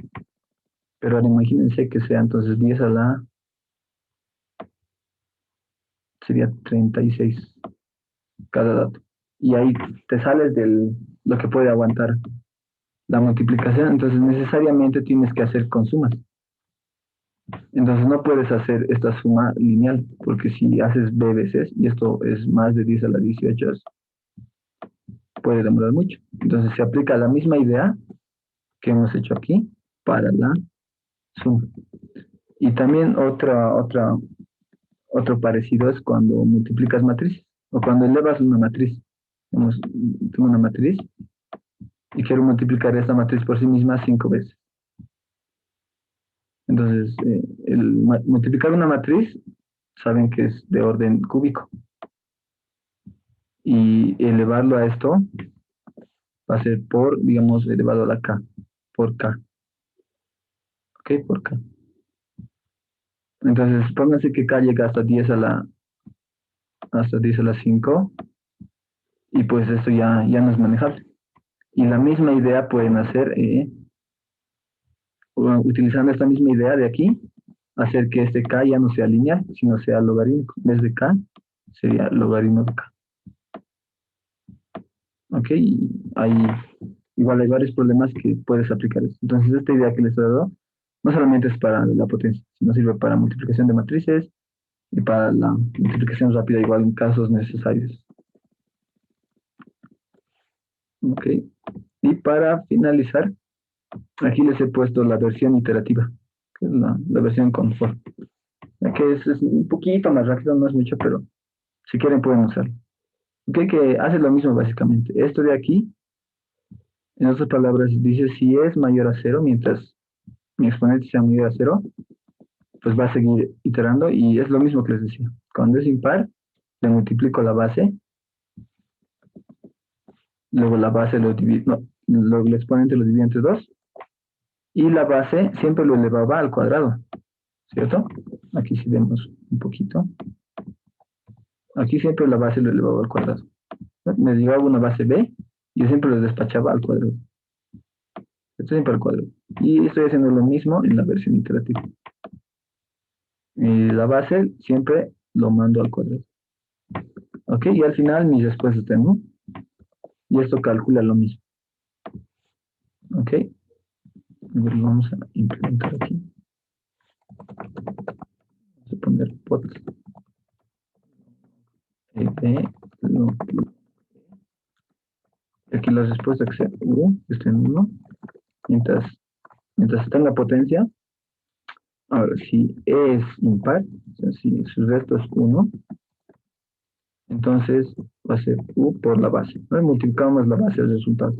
Speaker 1: pero ahora imagínense que sea entonces 10 a la, sería 36 cada dato. Y ahí te sales de lo que puede aguantar la multiplicación, entonces necesariamente tienes que hacer con sumas. Entonces no puedes hacer esta suma lineal, porque si haces B veces, y esto es más de 10 a la 18, puede demorar mucho. Entonces se aplica la misma idea que hemos hecho aquí para la suma. Y también otro parecido es cuando multiplicas matrices, o cuando elevas una matriz. Tengo una matriz y quiero multiplicar esta matriz por sí misma 5 veces. Entonces, multiplicar una matriz, saben que es de orden cúbico. Y elevarlo a esto va a ser por, digamos, elevado a la k, por k. ¿Ok? Por k. Entonces, pónganse que k llega hasta 10 a la 5 y pues esto ya no es manejable. Y la misma idea pueden hacer, utilizando esta misma idea de aquí, hacer que este k ya no sea lineal, sino sea logarítmico. En vez de k, sería logaritmo de k. ¿Ok? Igual hay varios problemas que puedes aplicar. Entonces, esta idea que les he dado no solamente es para la potencia, sino sirve para multiplicación de matrices y para la multiplicación rápida, igual en casos necesarios. ¿Ok? Y para finalizar, aquí les he puesto la versión iterativa, que es la versión confort. Que es un poquito más rápido, no es mucho, pero si quieren pueden usarlo. ¿Ok? Que hace lo mismo básicamente. Esto de aquí En otras palabras, dice si es mayor a cero, mientras mi exponente sea mayor a cero, pues va a seguir iterando y es lo mismo que les decía. Cuando es impar, le multiplico la base, luego la base lo divido, no, luego el exponente lo divido entre 2 y la base siempre lo elevaba al cuadrado, ¿cierto? Aquí si vemos un poquito. Aquí siempre la base lo elevaba al cuadrado. Me llegaba una base B, yo siempre lo despachaba al cuadrado. Esto siempre al cuadrado. Y estoy haciendo lo mismo en la versión iterativa. La base siempre lo mando al cuadrado. Ok, y al final mi respuesta tengo. Y esto calcula lo mismo. Ok, a ver, lo vamos a implementar aquí. Vamos a poner pot p, aquí la respuesta que sea u, está en 1. Mientras está en la potencia, ahora si es impar, o sea, si su resto es 1, entonces va a ser u por la base. ¿No? Multiplicamos la base del resultado.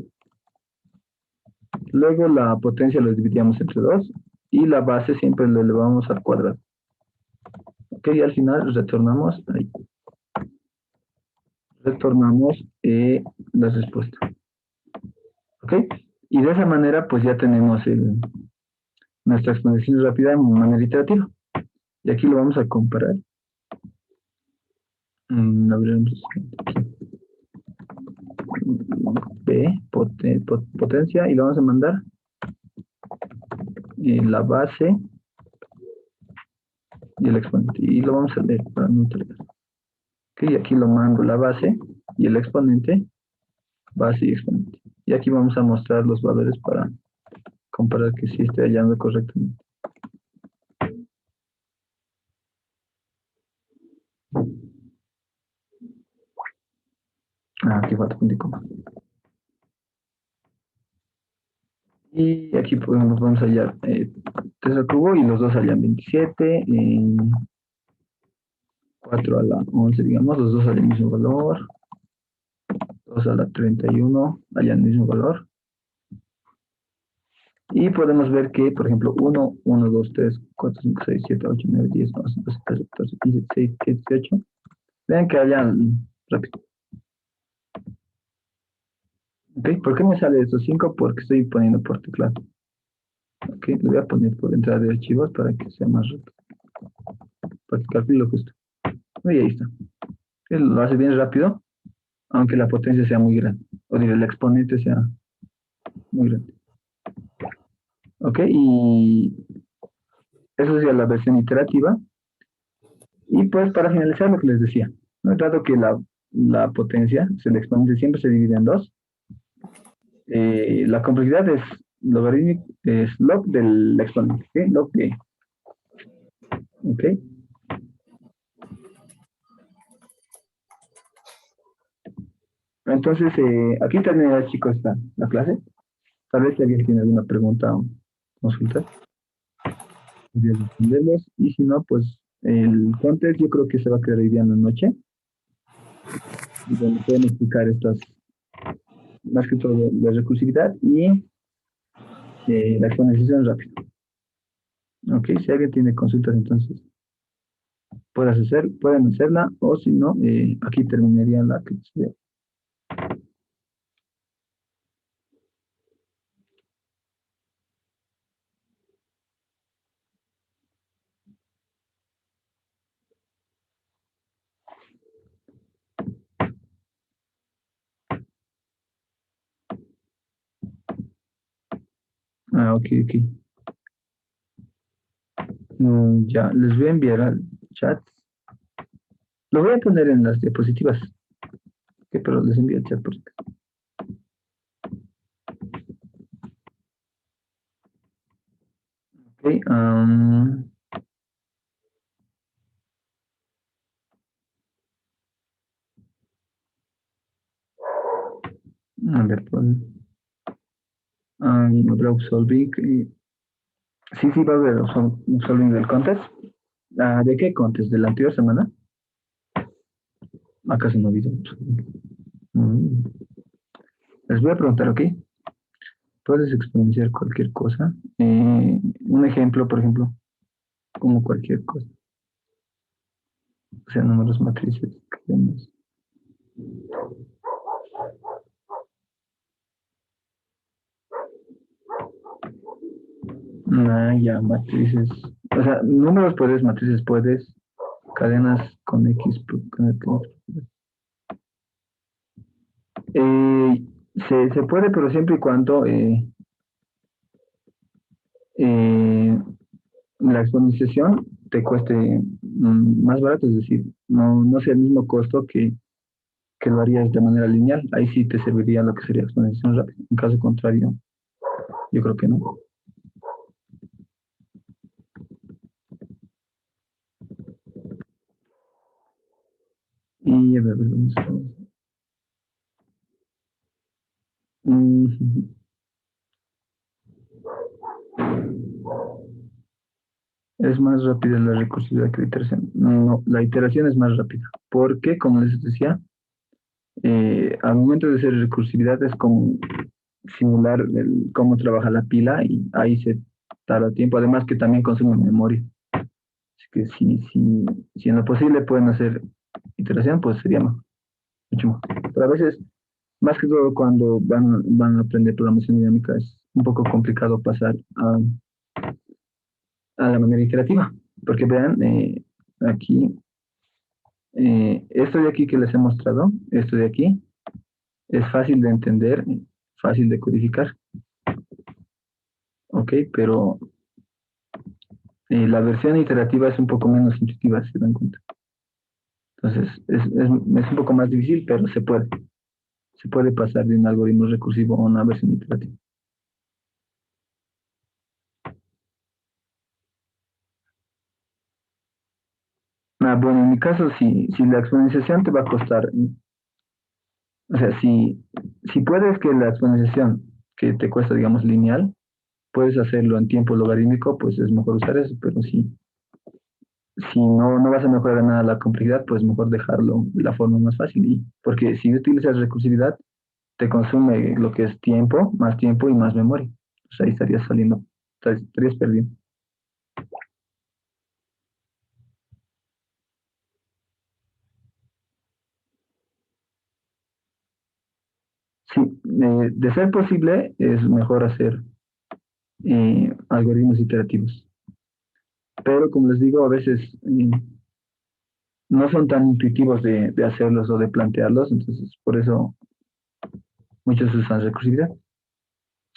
Speaker 1: Luego la potencia lo dividíamos entre 2 y la base siempre lo elevamos al cuadrado. Ok, y al final retornamos ahí. Retornamos la respuesta. Ok, y de esa manera pues ya tenemos nuestra exponencial rápida de manera iterativa. Y aquí lo vamos a comparar. Abriremos aquí. P, potencia, y lo vamos a mandar la base y el exponente. Y lo vamos a leer para no entregar. Ok, aquí lo mando la base y el exponente, base y exponente. Y aquí vamos a mostrar los valores para comparar que sí esté hallando correctamente. Aquí falta punto y coma. Y aquí podemos hallar 3 al cubo y los dos hallan 27, 4 a la 11, digamos, los dos hallan el mismo valor, 2 a la 31 hallan el mismo valor. Y podemos ver que, por ejemplo, 1, 1, 2, 3, 4, 5, 6, 7, 8, 9, 10, 11, 12, 13, 14, 15, 16, 17, 18. Vean que hallan rápido. ¿Ok? ¿Por qué me sale estos 5? Porque estoy poniendo por teclado. Ok, lo voy a poner por entrada de archivos para que sea más rápido. Para que calcule lo justo. Y ahí está. Él lo hace bien rápido, aunque la potencia sea muy grande. O digo, el exponente sea muy grande. Ok, y eso sería la versión iterativa. Y pues para finalizar lo que les decía, ¿no? Dado que la potencia, el exponente siempre se divide en 2, la complejidad es logarítmico, es log del exponente, ¿okay? Log de, ¿ok? Entonces, aquí termina, chicos, la clase. Tal vez si alguien tiene alguna pregunta o consulta, podría responderlos. Y si no, pues el contest yo creo que se va a quedar hoy día en la noche, donde pueden explicar estas, más que todo, la recursividad y la exponenciación rápida. Ok, si alguien tiene consultas, entonces pueden hacerla, o si no, aquí terminaría la clase. Ok, ok. Ya, les voy a enviar al chat. Lo voy a poner en las diapositivas, pero les envío al chat por acá. Ok, a ver, habrá solving. Sí, sí, va a haber un solving del contest. ¿De qué contest? ¿De la anterior semana? ¿Acaso no ha habido un solving? Les voy a preguntar, ¿ok? puedes exponenciar cualquier cosa. Un ejemplo, por ejemplo, como cualquier cosa. O sea, números matrices, cadenas. Ya, matrices. O sea, números puedes, matrices puedes, cadenas con X. Eh, se puede, pero siempre y cuando eh, la exponenciación te cueste más barato, es decir, no sea el mismo costo que lo harías de manera lineal. Ahí sí te serviría lo que sería exponenciación rápida. En caso contrario, yo creo que no. Y a ver, vamos a ver. Mm, Es más rápida la recursividad que la iteración. No, la iteración es más rápida. Porque, como les decía, al momento de hacer recursividad es como simular cómo trabaja la pila y ahí se tarda tiempo. Además que también consume memoria. Así que si en lo posible pueden hacer iteración, pues sería mucho mejor. Pero a veces, más que todo cuando van a aprender programación dinámica, es un poco complicado pasar a la manera iterativa. Porque vean, aquí, esto de aquí que les he mostrado, esto de aquí, es fácil de entender, fácil de codificar, ¿ok? Pero la versión iterativa es un poco menos intuitiva, si se dan cuenta. Entonces, es un poco más difícil, pero se puede. Se puede pasar de un algoritmo recursivo a una versión iterativa. Bueno, en mi caso, si la exponenciación te va a costar, o sea, si puedes que la exponenciación que te cuesta, digamos, lineal, puedes hacerlo en tiempo logarítmico, pues es mejor usar eso, pero si no vas a mejorar nada la complejidad, pues mejor dejarlo de la forma más fácil. Porque si utilizas recursividad, te consume lo que es tiempo y más memoria. Pues ahí estarías saliendo, estarías perdiendo. Sí, de ser posible, es mejor hacer algoritmos iterativos. Pero como les digo, a veces no son tan intuitivos de hacerlos o de plantearlos, entonces por eso muchos usan recursividad.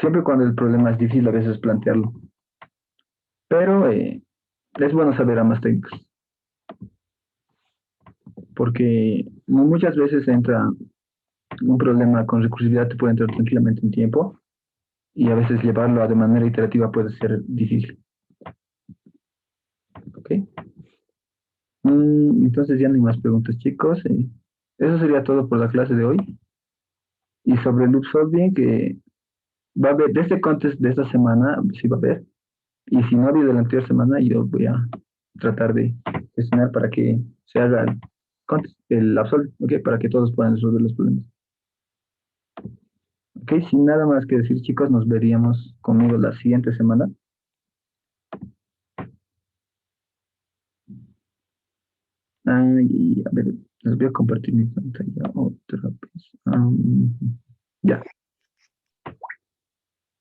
Speaker 1: Siempre cuando el problema es difícil, a veces plantearlo. Pero es bueno saber ambas técnicas, porque muchas veces entra un problema con recursividad, te puede entrar tranquilamente en tiempo, y a veces llevarlo de manera iterativa puede ser difícil. ¿Ok? Entonces ya no hay más preguntas, chicos. Eso sería todo por la clase de hoy. Y sobre loop solving, que va a haber, de este contest de esta semana, sí va a haber. Y si no ha habido de la anterior semana, yo voy a tratar de gestionar para que se haga el contest, el Absolve, ¿ok? Para que todos puedan resolver los problemas. Ok, sin nada más que decir, chicos, nos veríamos conmigo la siguiente semana. Y a ver, les voy a compartir mi pantalla otra vez. Ya.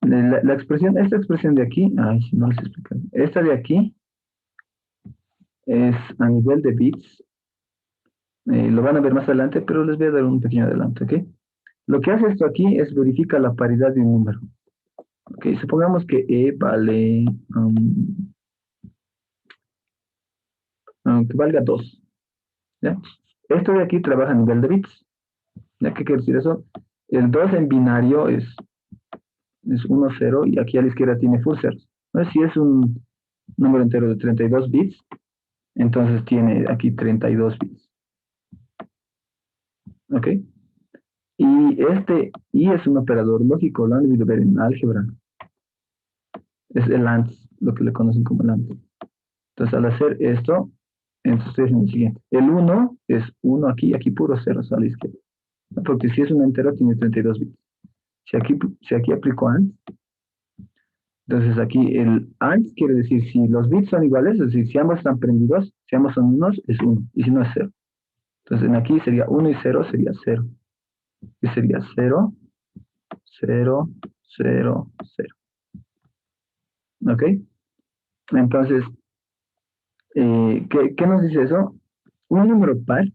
Speaker 1: La expresión, esta expresión de aquí, ay, si no les explico. Esta de aquí es a nivel de bits. Lo van a ver más adelante, pero les voy a dar un pequeño adelanto, ¿ok? Lo que hace esto aquí es verifica la paridad de un número. ¿Ok? Supongamos que E vale, que valga 2. ¿Ya? Esto de aquí trabaja a nivel de bits. ¿Ya? ¿Qué quiere decir eso? El 2 en binario es 1, 0 y aquí a la izquierda tiene full ceros. Entonces, si es un número entero de 32 bits, entonces tiene aquí 32 bits. ¿Ok? Y este I es un operador lógico, lo han debido ver en álgebra. Es el AND, lo que le conocen como el AND. Entonces, al hacer esto, entonces es lo siguiente. El 1 es 1 aquí, aquí puro ceros a la izquierda. Porque si es un entero, tiene 32 bits. Si aquí aplico AND, Entonces aquí el AND quiere decir si los bits son iguales, es decir, si ambos están prendidos, si ambos son unos, es 1, y si no es 0. Entonces en aquí sería 1 y 0 sería 0. Y sería 0, 0, 0, 0. ¿Ok? Entonces, ¿qué nos dice eso? Un número par,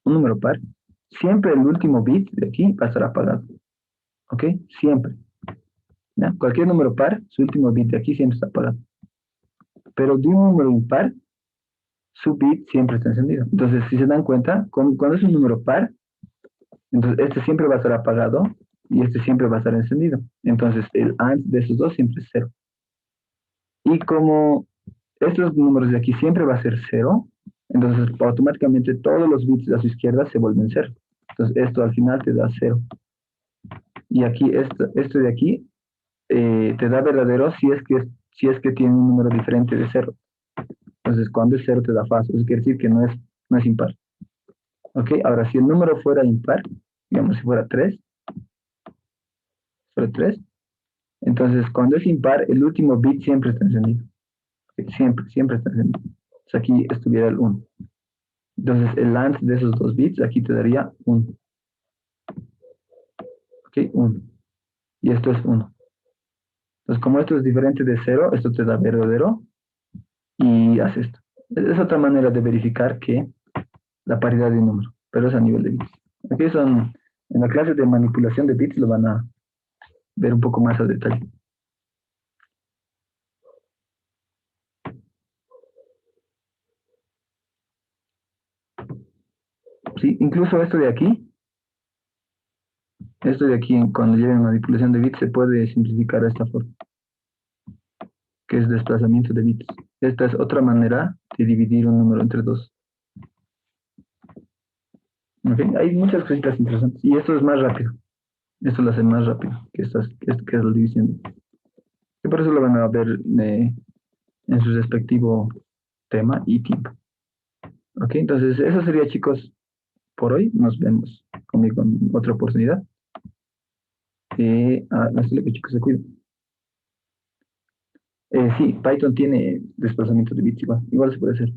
Speaker 1: un número par, siempre el último bit de aquí va a estar apagado. ¿Ok? Siempre. ¿Ya? Cualquier número par, su último bit de aquí siempre está apagado. Pero de un número impar, su bit siempre está encendido. Entonces, si se dan cuenta, cuando es un número par, entonces este siempre va a estar apagado y este siempre va a estar encendido. Entonces, el AND de esos dos siempre es 0. Y como estos números de aquí siempre va a ser 0, entonces automáticamente todos los bits de a su izquierda se vuelven 0. Entonces, esto al final te da 0. Y aquí, esto de aquí te da verdadero si es que tiene un número diferente de 0. Entonces, cuando es 0 te da falso. Eso quiere decir que no es impar. ¿Ok? Ahora, si el número fuera impar, digamos si fuera 3, entonces cuando es impar, el último bit siempre está encendido. ¿Ok? Siempre, siempre está encendido. Entonces aquí estuviera el 1. Entonces el AND de esos dos bits aquí te daría 1. ¿Ok? 1. Y esto es 1. Entonces como esto es diferente de 0, esto te da verdadero y hace esto. Es otra manera de verificar que la paridad de un número, pero es a nivel de bits. Aquí en la clase de manipulación de bits lo van a ver un poco más a detalle. Sí, incluso esto de aquí, cuando lleven manipulación de bits, se puede simplificar de esta forma, que es desplazamiento de bits. Esta es otra manera de dividir un número entre dos. ¿Ok? Hay muchas cositas interesantes. Y esto es más rápido. Esto lo hace más rápido que es la división. Y por eso lo van a ver en su respectivo tema y tiempo. ¿Ok? Entonces, eso sería, chicos, por hoy. Nos vemos conmigo en otra oportunidad. Hasta luego, chicos, se cuidan. Sí, Python tiene desplazamiento de bits igual. Igual se puede hacer.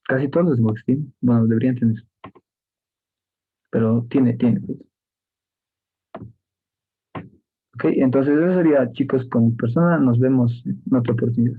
Speaker 1: Casi todos los lenguajes tienen. Bueno, deberían tener. Pero tiene. Pues. Ok, entonces eso sería, chicos, con mi persona. Nos vemos en otra oportunidad.